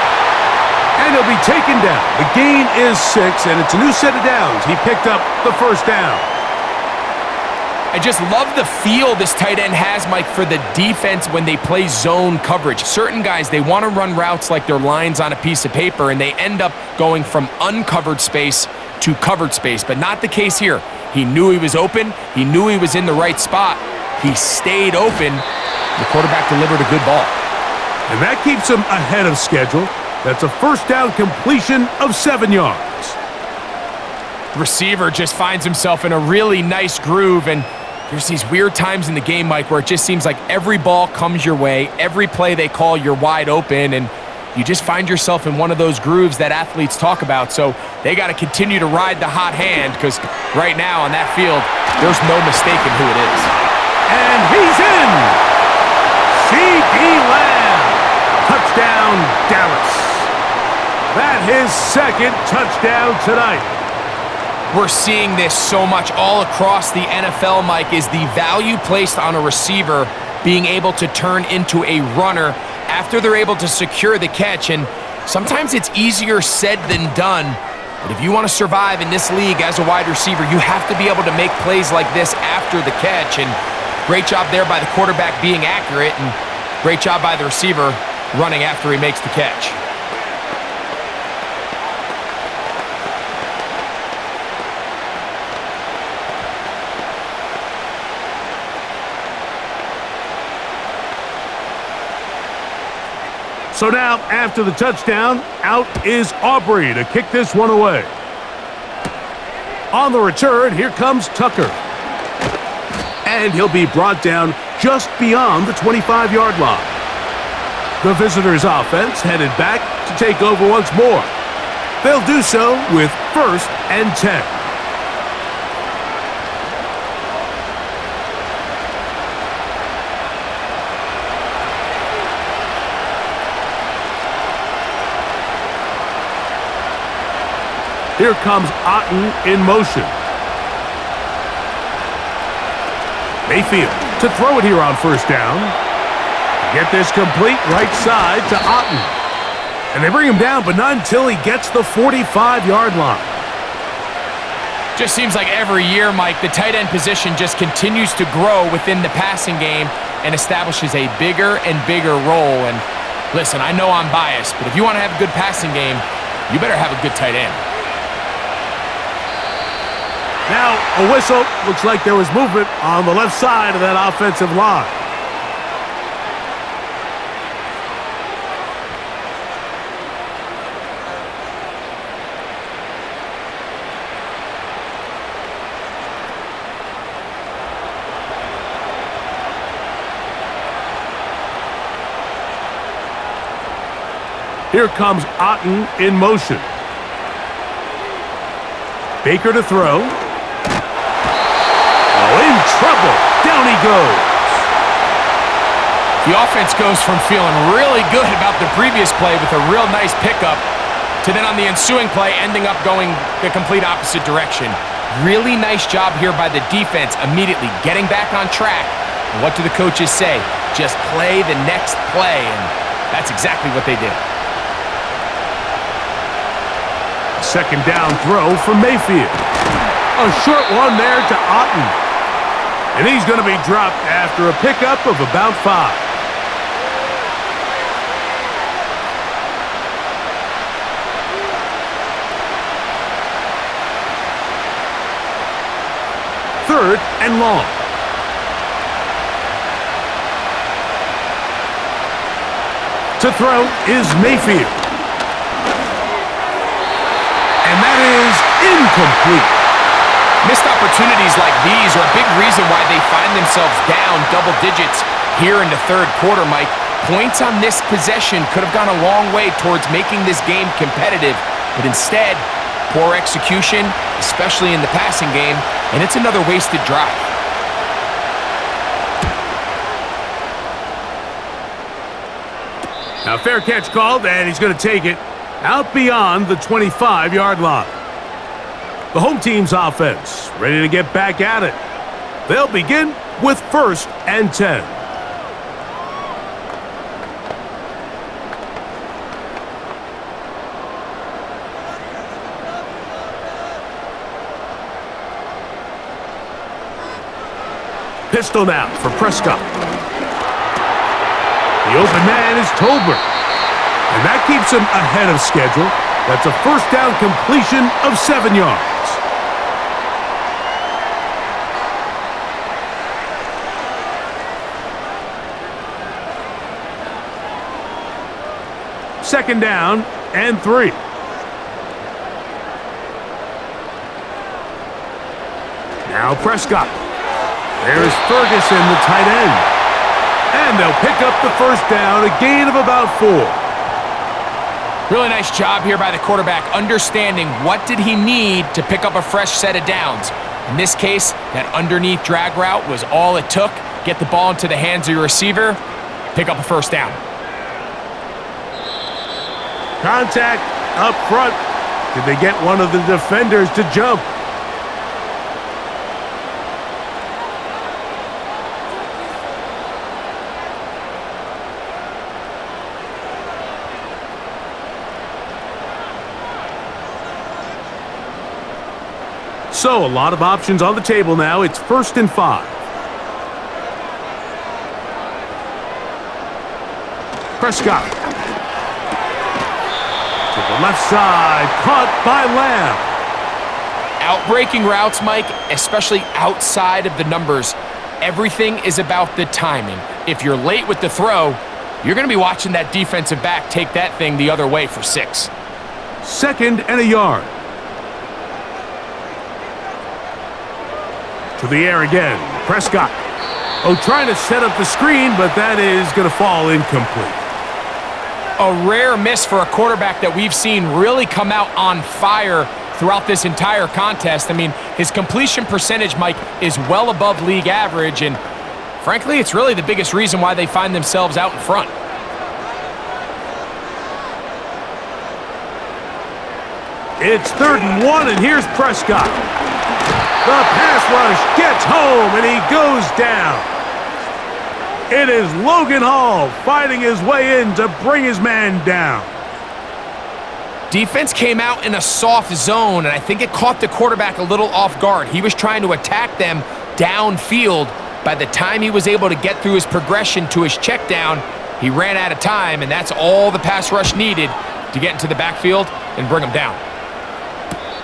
And he'll be taken down. The gain is 6, and it's a new set of downs. He picked up the first down. I just love the feel this tight end has, Mike, for the defense when they play zone coverage. Certain guys, they want to run routes like they're lines on a piece of paper, and they end up going from uncovered space to covered space, but not the case here. He knew he was open. He knew he was in the right spot. He stayed open. The quarterback delivered a good ball. And that keeps him ahead of schedule. That's a first down completion of 7 yards. Receiver just finds himself in a really nice groove, and there's these weird times in the game, Mike, where it just seems like every ball comes your way, every play they call, you're wide open, and you just find yourself in one of those grooves that athletes talk about. So they got to continue to ride the hot hand, because right now on that field, there's no mistaking who it is. And he's in! C.D. Lamb! Touchdown, Dallas. That his second touchdown tonight. We're seeing this so much all across the NFL, Mike, is the value placed on a receiver being able to turn into a runner after they're able to secure the catch. And sometimes it's easier said than done. But if you want to survive in this league as a wide receiver, you have to be able to make plays like this after the catch. And great job there by the quarterback being accurate, and great job by the receiver running after he makes the catch. So now, after the touchdown, out is Aubrey to kick this one away. On the return, here comes Tucker. And he'll be brought down just beyond the 25-yard line. The visitors' offense headed back to take over once more. They'll do so with 1st and 10. Here comes Otten in motion. Mayfield to throw it here on 1st down. Get this complete right side to Otten. And they bring him down, but not until he gets the 45-yard line. Just seems like every year, Mike, the tight end position just continues to grow within the passing game and establishes a bigger and bigger role. And listen, I know I'm biased, but if you want to have a good passing game, you better have a good tight end. Now, a whistle. Looks like there was movement on the left side of that offensive line. Here comes Otten in motion. Baker to throw. In trouble. Down he goes. The offense goes from feeling really good about the previous play with a real nice pickup to then on the ensuing play ending up going the complete opposite direction. Really nice job here by the defense immediately getting back on track. And what do the coaches say? Just play the next play, and that's exactly what they did. Second down throw from Mayfield. A short one there to Otten. And he's going to be dropped after a pickup of about 5. Third and long. To throw is Mayfield. And that is incomplete. Missed opportunities like these are a big reason why they find themselves down double digits here in the 3rd quarter, Mike. Points on this possession could have gone a long way towards making this game competitive, but instead, poor execution, especially in the passing game, and it's another wasted drive. Now, fair catch called, and he's going to take it out beyond the 25-yard line. The home team's offense ready to get back at it. They'll begin with 1st and 10. Pistol now for Prescott. The open man is Tolbert. And that keeps him ahead of schedule. That's a first down completion of 7 yards. Second down and 3. Now Prescott. There's Ferguson, the tight end. And they'll pick up the first down, a gain of about 4. Really nice job here by the quarterback, understanding what did he need to pick up a fresh set of downs. In this case, that underneath drag route was all it took. Get the ball into the hands of your receiver, pick up a first down. Contact up front. Did they get one of the defenders to jump? So, a lot of options on the table now. It's 1st and 5. Prescott. To the left side. Caught by Lamb. Outbreaking routes, Mike, especially outside of the numbers, everything is about the timing. If you're late with the throw, you're going to be watching that defensive back take that thing the other way for 6. 2nd and a yard. To the air again. Prescott. Oh, trying to set up the screen, but that is going to fall incomplete. A rare miss for a quarterback that we've seen really come out on fire throughout this entire contest. I mean, his completion percentage, Mike, is well above league average, and frankly, it's really the biggest reason why they find themselves out in front. It's 3rd and 1, and here's Prescott. The pass rush gets home, and he goes down. It is Logan Hall fighting his way in to bring his man down. Defense came out in a soft zone, and I think it caught the quarterback a little off guard. He was trying to attack them downfield. By the time he was able to get through his progression to his check down, he ran out of time, and that's all the pass rush needed to get into the backfield and bring him down.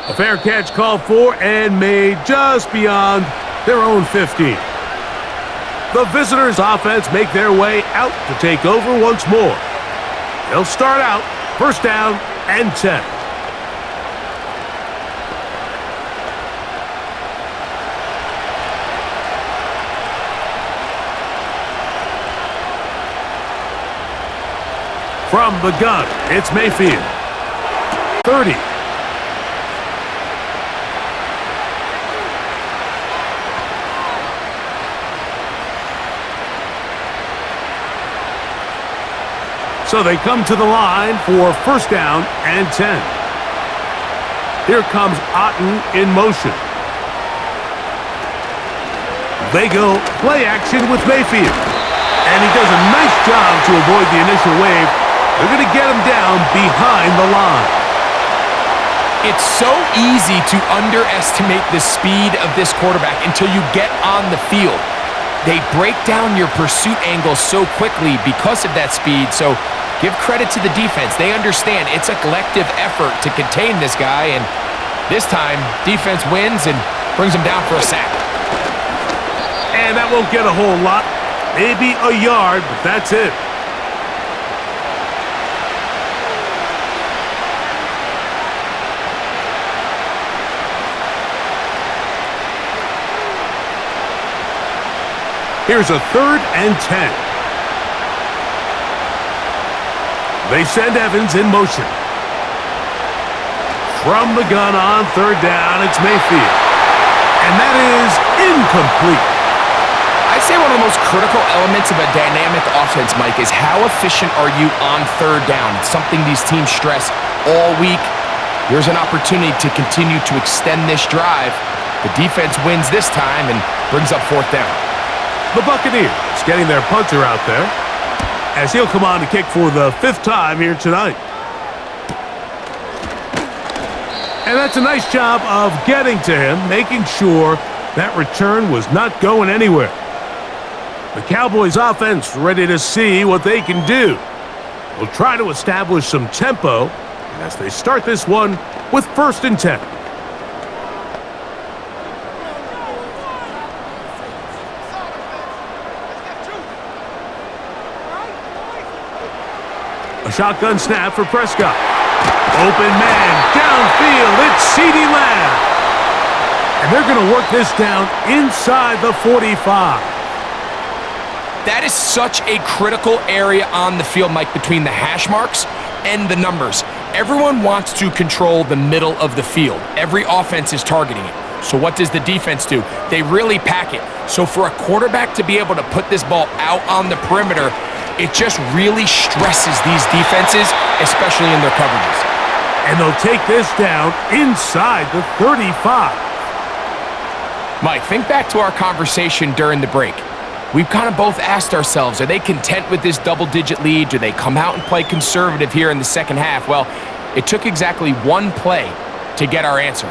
A fair catch called for and made just beyond their own 50. The visitors' offense make their way out to take over once more. They'll start out 1st down and 10. From the gun, it's Mayfield. 30. So they come to the line for 1st down and 10. Here comes Otten in motion. They go play action with Mayfield. And he does a nice job to avoid the initial wave. They're going to get him down behind the line. It's so easy to underestimate the speed of this quarterback until you get on the field. They break down your pursuit angle so quickly because of that speed. So give credit to the defense. They understand it's a collective effort to contain this guy, and this time, defense wins and brings him down for a sack. And that won't get a whole lot. Maybe a yard, but that's it. Here's a 3rd and 10. They send Evans in motion. From the gun on 3rd down, it's Mayfield. And that is incomplete. I'd say one of the most critical elements of a dynamic offense, Mike, is how efficient are you on 3rd down? It's something these teams stress all week. Here's an opportunity to continue to extend this drive. The defense wins this time and brings up 4th down. The Buccaneers getting their punter out there, as he'll come on to kick for the 5th time here tonight. And that's a nice job of getting to him, making sure that return was not going anywhere. The Cowboys offense ready to see what they can do. They'll try to establish some tempo as they start this one with 1st and 10. A shotgun snap for Prescott. Open man, downfield, it's CeeDee Lamb. And they're going to work this down inside the 45. That is such a critical area on the field, Mike, between the hash marks and the numbers. Everyone wants to control the middle of the field. Every offense is targeting it. So what does the defense do? They really pack it. So for a quarterback to be able to put this ball out on the perimeter, it just really stresses these defenses, especially in their coverages. And they'll take this down inside the 35. Mike, think back to our conversation during the break. We've kind of both asked ourselves, are they content with this double-digit lead? Do they come out and play conservative here in the second half? Well, it took exactly one play to get our answer.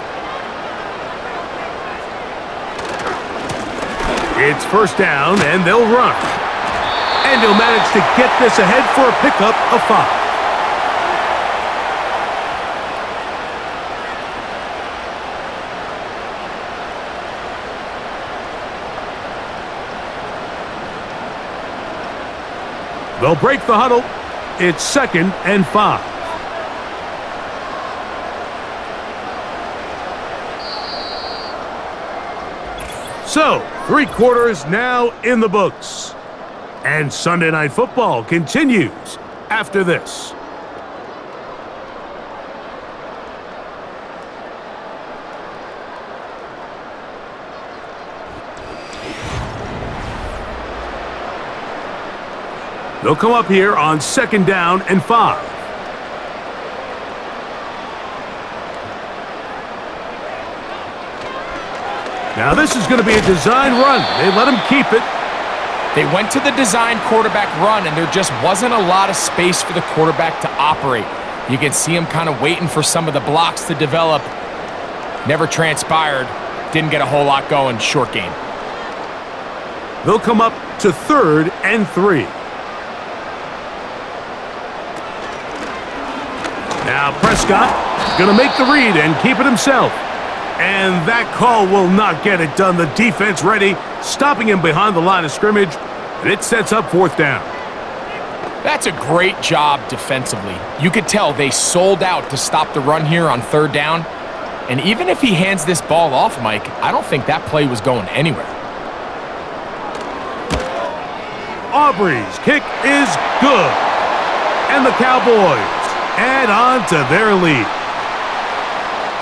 It's 1st down, and they'll run. And he'll manage to get this ahead for a pickup of 5. They'll break the huddle. It's 2nd and 5. So, 3 quarters now in the books. And Sunday Night Football continues after this. They'll come up here on 2nd down and 5. Now this is going to be a design run. They let him keep it. They went to the design quarterback run, and there just wasn't a lot of space for the quarterback to operate. You can see him kind of waiting for some of the blocks to develop. Never transpired. Didn't get a whole lot going. Short game. They'll come up to 3rd and 3. Now Prescott going to make the read and keep it himself. And that call will not get it done. The defense ready, stopping him behind the line of scrimmage, and it sets up 4th down. That's a great job defensively. You could tell they sold out to stop the run here on 3rd down. And even if he hands this ball off, Mike, I don't think that play was going anywhere. Aubrey's kick is good. And the Cowboys add on to their lead.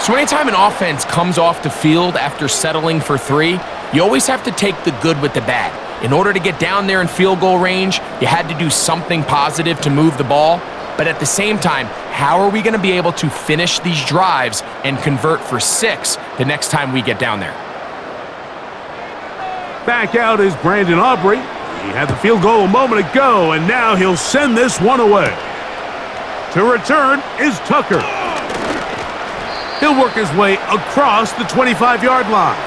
So anytime an offense comes off the field after settling for 3, you always have to take the good with the bad. In order to get down there in field goal range, you had to do something positive to move the ball. But at the same time, how are we going to be able to finish these drives and convert for 6 the next time we get down there? Back out is Brandon Aubrey. He had the field goal a moment ago, and now he'll send this one away. To return is Tucker. He'll work his way across the 25-yard line.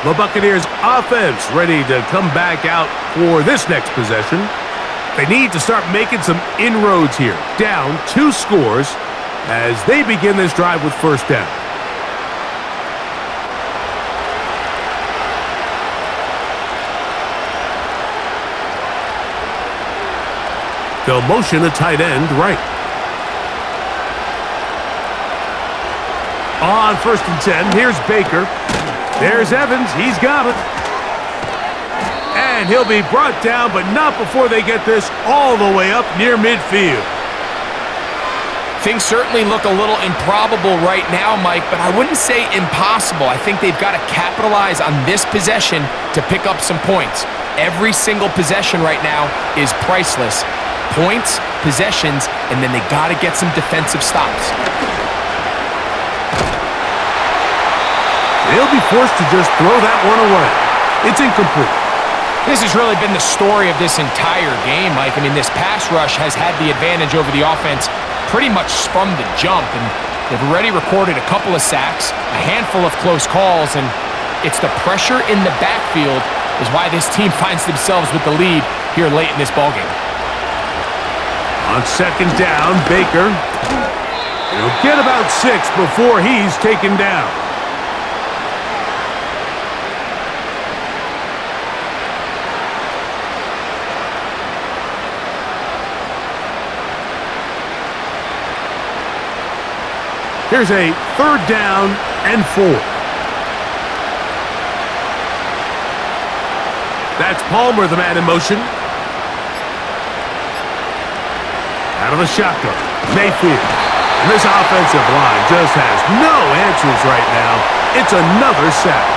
The Buccaneers offense ready to come back out for this next possession. They need to start making some inroads here. Down 2 scores as they begin this drive with 1st down. They'll motion a tight end right. On 1st and 10, here's Baker. There's Evans. He's got it. And he'll be brought down, but not before they get this all the way up near midfield. Things certainly look a little improbable right now, Mike, but I wouldn't say impossible. I think they've got to capitalize on this possession to pick up some points. Every single possession right now is priceless. Points, possessions, and then they got to get some defensive stops. They'll be forced to just throw that one away. It's incomplete. This has really been the story of this entire game, Mike. I mean, this pass rush has had the advantage over the offense pretty much from the jump, and they've already recorded a couple of sacks, a handful of close calls, and it's the pressure in the backfield is why this team finds themselves with the lead here late in this ballgame. On second down, Baker. He'll get about 6 before he's taken down. Here's a 3rd down and 4. That's Palmer, the man in motion. Out of the shotgun, Mayfield. And this offensive line just has no answers right now. It's another sack.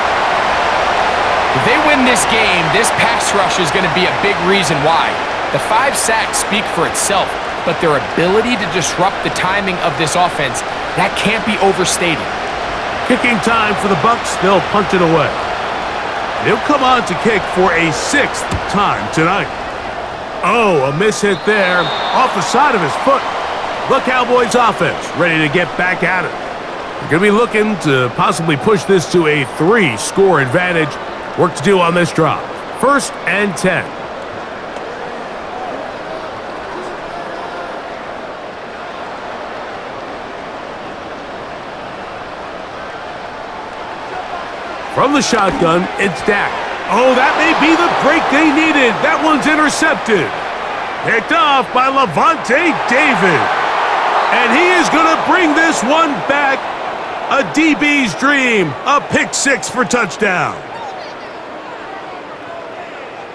If they win this game, this pass rush is going to be a big reason why. The 5 sacks speak for itself, but their ability to disrupt the timing of this offense, that can't be overstated. Kicking time for the Bucs. They'll punt it away. He'll come on to kick for a 6th time tonight. Oh, a miss hit there off the side of his foot. The Cowboys offense ready to get back at it. They're going to be looking to possibly push this to a 3-score advantage. Work to do on this drive. 1st and 10. From the shotgun, it's Dak. Oh, that may be the break they needed. That one's intercepted. Picked off by Levante David. And he is going to bring this one back. A DB's dream. A pick 6 for touchdown.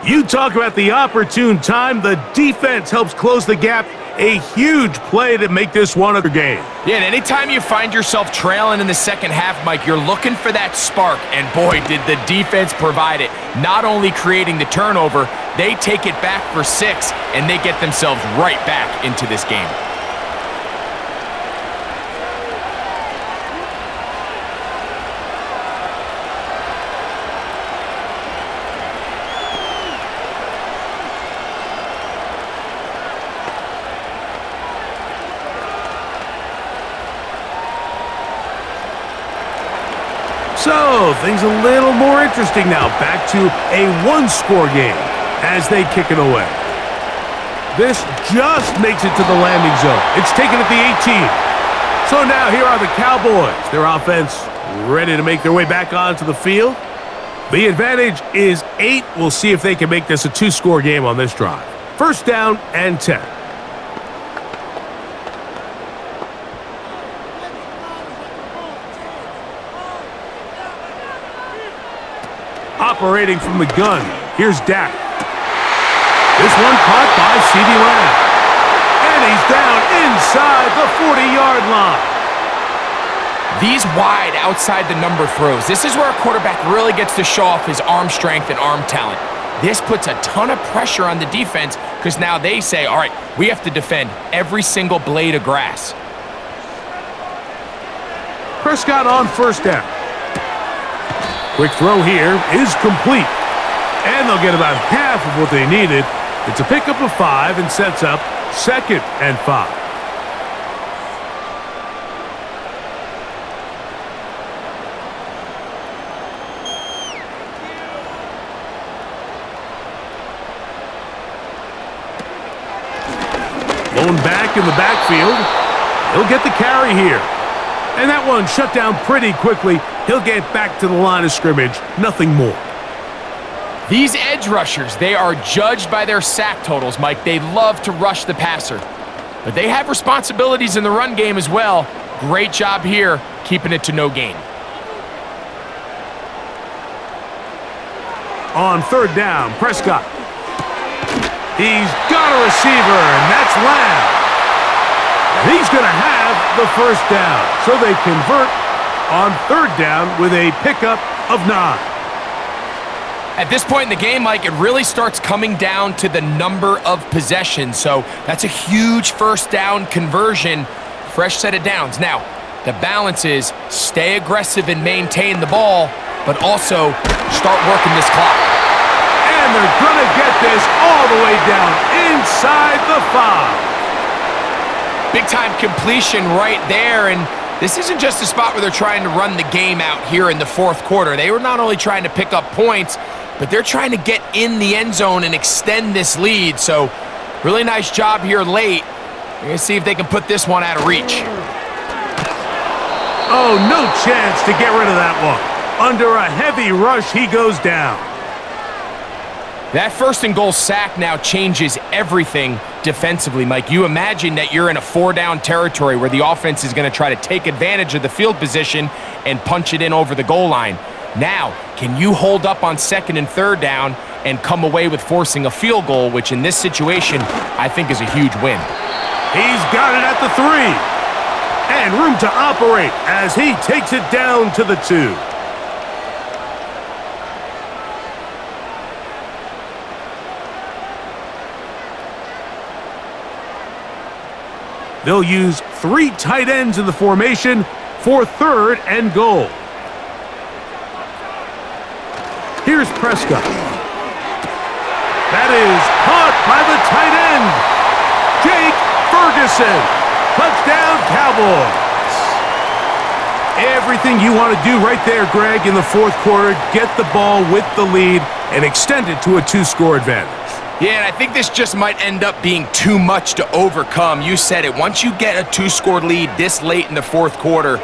You talk about the opportune time. The defense helps close the gap. A huge play to make this one a game. Yeah, and anytime you find yourself trailing in the second half, Mike, you're looking for that spark. And boy, did the defense provide it. Not only creating the turnover, they take it back for 6, and they get themselves right back into this game. So, things a little more interesting now. Back to a 1-score game as they kick it away. This just makes it to the landing zone. It's taken at the 18. So now here are the Cowboys. Their offense ready to make their way back onto the field. The advantage is 8. We'll see if they can make this a 2-score game on this drive. 1st down and 10. Operating from the gun, here's Dak. This one caught by CeeDee Lamb. And he's down inside the 40-yard line. These wide outside the number throws, this is where a quarterback really gets to show off his arm strength and arm talent. This puts a ton of pressure on the defense because now they say, all right, we have to defend every single blade of grass. Prescott on 1st down. Quick throw here is complete. And they'll get about half of what they needed. It's a pickup of 5 and sets up 2nd and 5. Blown back in the backfield. He'll get the carry here. And that one shut down pretty quickly. He'll get back to the line of scrimmage. Nothing more. These edge rushers, they are judged by their sack totals, Mike. They love to rush the passer. But they have responsibilities in the run game as well. Great job here, keeping it to no gain. On 3rd down, Prescott. He's got a receiver, and that's Lamb. He's going to have the 1st down. So they convert on 3rd down with a pickup of 9. At this point in the game, Mike, it really starts coming down to the number of possessions. So that's a huge 1st down conversion, fresh set of downs. Now, the balance is stay aggressive and maintain the ball, but also start working this clock. And they're going to get this all the way down inside the 5. Big-time completion right there, and this isn't just a spot where they're trying to run the game out here in the 4th quarter. They were not only trying to pick up points, but they're trying to get in the end zone and extend this lead. So really nice job here late. We're going to see if they can put this one out of reach. Oh, no chance to get rid of that one. Under a heavy rush, he goes down. That 1st and goal sack now changes everything defensively, Mike. You imagine that you're in a 4-down territory where the offense is going to try to take advantage of the field position and punch it in over the goal line. Now, can you hold up on 2nd and 3rd down and come away with forcing a field goal, which in this situation I think is a huge win. He's got it at the 3. And room to operate as he takes it down to the 2. They'll use 3 tight ends in the formation for 3rd and goal. Here's Prescott. That is caught by the tight end, Jake Ferguson. Touchdown, Cowboys. Everything you want to do right there, Greg, in the 4th quarter. Get the ball with the lead and extend it to a 2-score advantage. Yeah, and I think this just might end up being too much to overcome. You said it. Once you get a 2-score lead this late in the 4th quarter,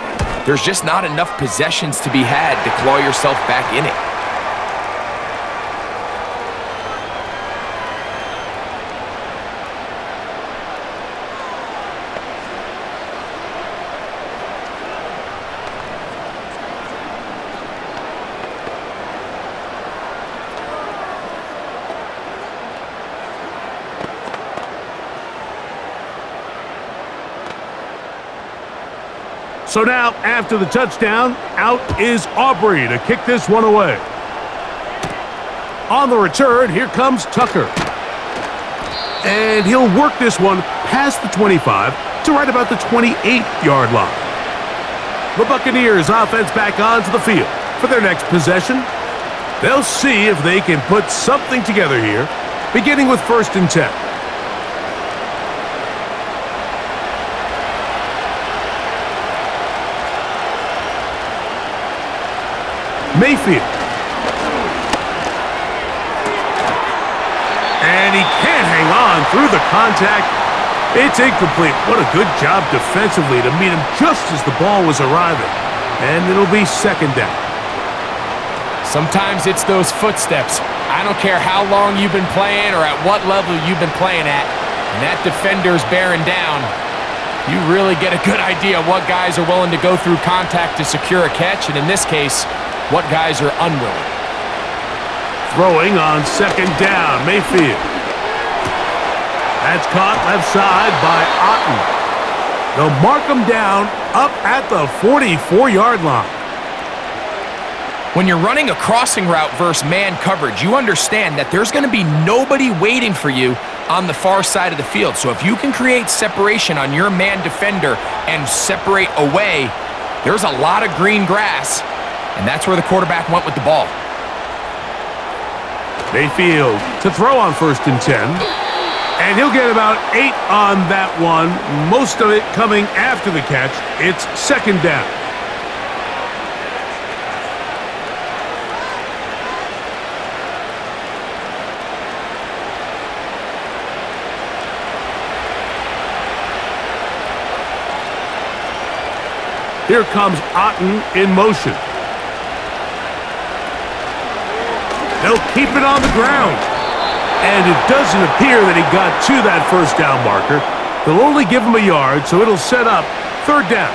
there's just not enough possessions to be had to claw yourself back in it. So now, after the touchdown, out is Aubrey to kick this one away. On the return, here comes Tucker. And he'll work this one past the 25 to right about the 28-yard line. The Buccaneers offense back onto the field for their next possession. They'll see if they can put something together here, beginning with 1st and 10. Mayfield. And he can't hang on through the contact. It's incomplete. What a good job defensively to meet him just as the ball was arriving. And it'll be 2nd down. Sometimes it's those footsteps. I don't care how long you've been playing or at what level you've been playing at. And that defender's bearing down. You really get a good idea of what guys are willing to go through contact to secure a catch. And in this case, what guys are unwilling. Throwing on 2nd down, Mayfield. That's caught left side by Otten. They'll mark him down up at the 44-yard line. When you're running a crossing route versus man coverage, you understand that there's going to be nobody waiting for you on the far side of the field. So if you can create separation on your man defender and separate away, there's a lot of green grass. And that's where the quarterback went with the ball. Mayfield to throw on 1st and 10. And he'll get about 8 on that one. Most of it coming after the catch. It's 2nd down. Here comes Otten in motion. They'll keep it on the ground. And it doesn't appear that he got to that 1st down marker. They'll only give him a yard, so it'll set up 3rd down.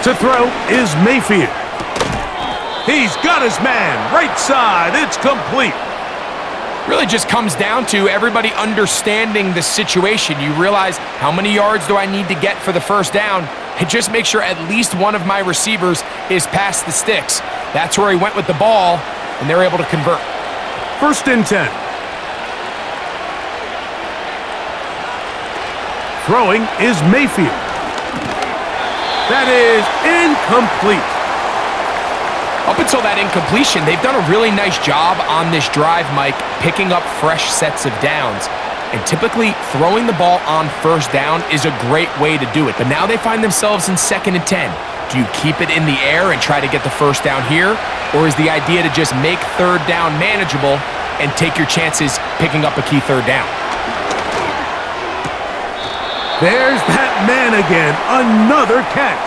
To throw is Mayfield. He's got his man, right side, it's complete. Really just comes down to everybody understanding the situation. You realize how many yards do I need to get for the 1st down, and just make sure at least one of my receivers is past the sticks. That's where he went with the ball, and they're able to convert. 1st and 10. Throwing is Mayfield. That is incomplete. Up until that incompletion, they've done a really nice job on this drive, Mike, picking up fresh sets of downs. And typically, throwing the ball on first down is a great way to do it. But now they find themselves in 2nd and 10. Do you keep it in the air and try to get the first down here? Or is the idea to just make 3rd down manageable and take your chances picking up a key 3rd down? There's that man again. Another catch.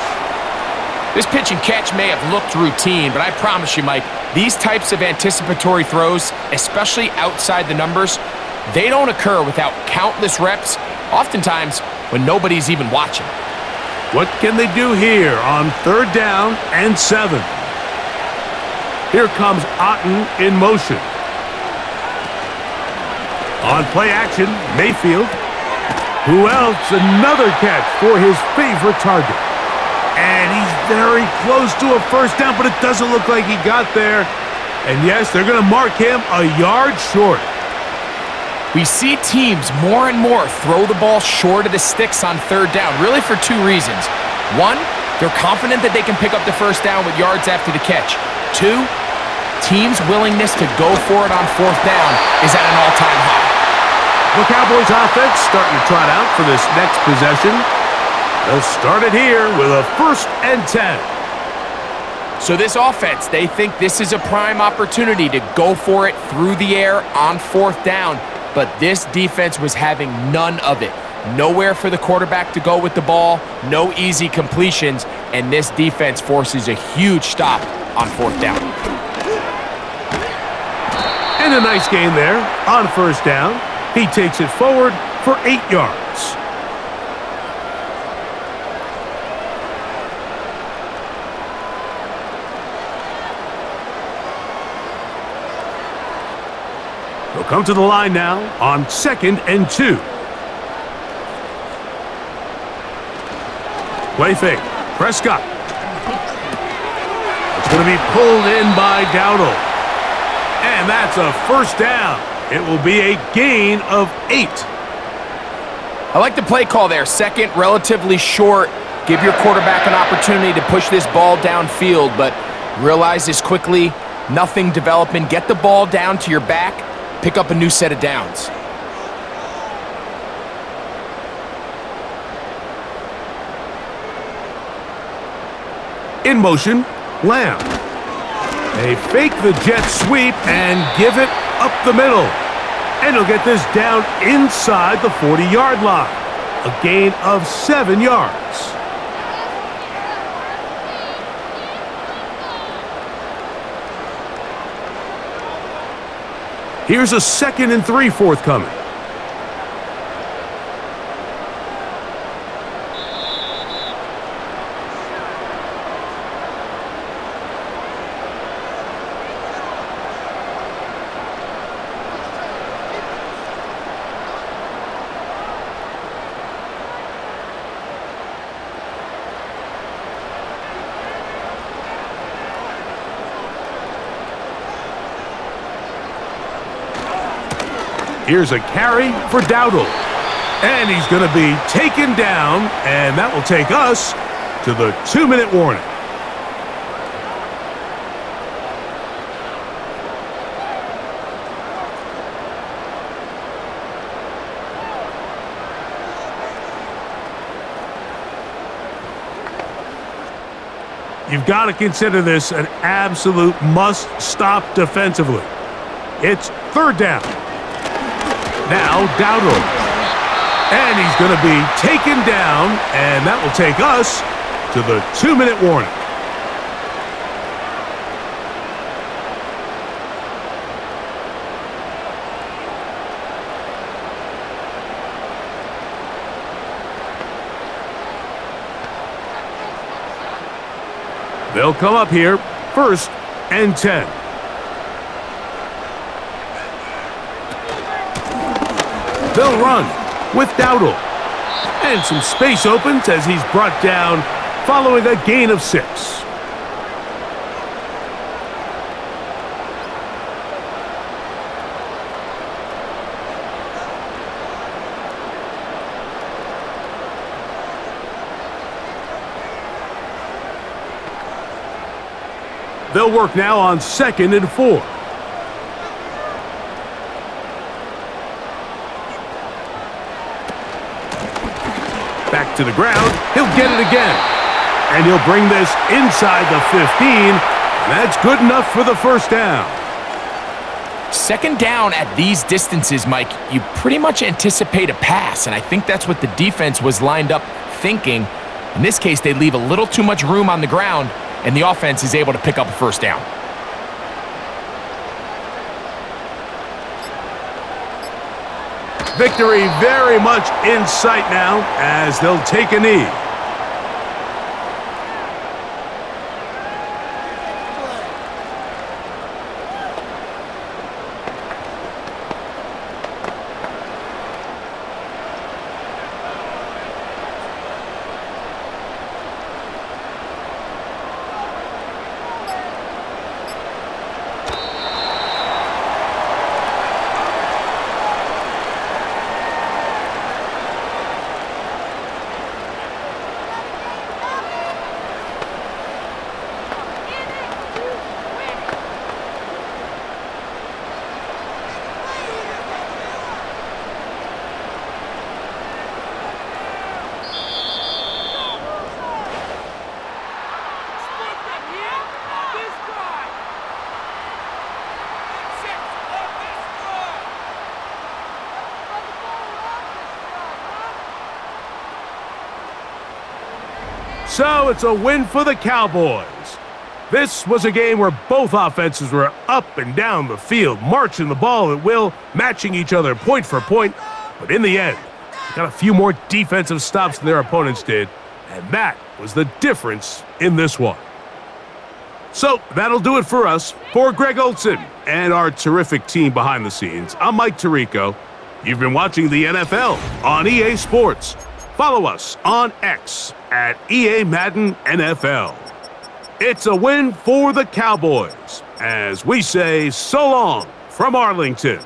This pitch and catch may have looked routine, but I promise you, Mike, these types of anticipatory throws, especially outside the numbers, they don't occur without countless reps, oftentimes when nobody's even watching. What can they do here on 3rd down and 7? Here comes Otten in motion. On play action, Mayfield. Who else? Another catch for his favorite target. And he's very close to a first down, but it doesn't look like he got there. And yes, they're going to mark him a yard short. We see teams more and more throw the ball short of the sticks on 3rd down, really for 2 reasons. 1, they're confident that they can pick up the first down with yards after the catch. 2, teams' willingness to go for it on 4th down is at an all-time high. The Cowboys offense starting to trot out for this next possession. They'll start it here with a 1st and 10. So this offense, they think this is a prime opportunity to go for it through the air on 4th down. But this defense was having none of it. Nowhere for the quarterback to go with the ball, no easy completions, and this defense forces a huge stop on 4th down. And a nice gain there on 1st down. He takes it forward for 8 yards. He'll come to the line now on 2nd and 2. Play fake. Prescott. It's going to be pulled in by Dowdle. And that's a 1st down. It will be a gain of 8. I like the play call there. 2nd, relatively short. Give your quarterback an opportunity to push this ball downfield, but realize this quickly. Nothing developing. Get the ball down to your back. Pick up a new set of downs. In motion, Lamb. They fake the jet sweep and give it up the middle. And he'll get this down inside the 40-yard line. A gain of 7 yards. Here's a 2nd and 3 forthcoming. Here's a carry for Dowdle. And he's going to be taken down, and that will take us to the 2-minute warning. You've got to consider this an absolute must-stop defensively. It's 3rd down. Now Dowdle. And he's going to be taken down, and that will take us to the 2-minute warning. They'll come up here, 1st and 10. They'll run with Dowdle. And some space opens as he's brought down following a gain of 6. They'll work now on 2nd and 4. Back to the ground. He'll get it again. And he'll bring this inside the 15. That's good enough for the first down. 2nd down at these distances, Mike, you pretty much anticipate a pass, and I think that's what the defense was lined up thinking. In this case, they leave a little too much room on the ground, and the offense is able to pick up a first down. Victory very much in sight now as they'll take a knee. So it's a win for the Cowboys. This was a game where both offenses were up and down the field, marching the ball at will, matching each other point for point. But in the end, they got a few more defensive stops than their opponents did, and that was the difference in this one. So that'll do it for us. For Greg Olson and our terrific team behind the scenes, I'm Mike Tirico. You've been watching the NFL on EA Sports. Follow us on X at EA Madden NFL. It's a win for the Cowboys as we say so long from Arlington.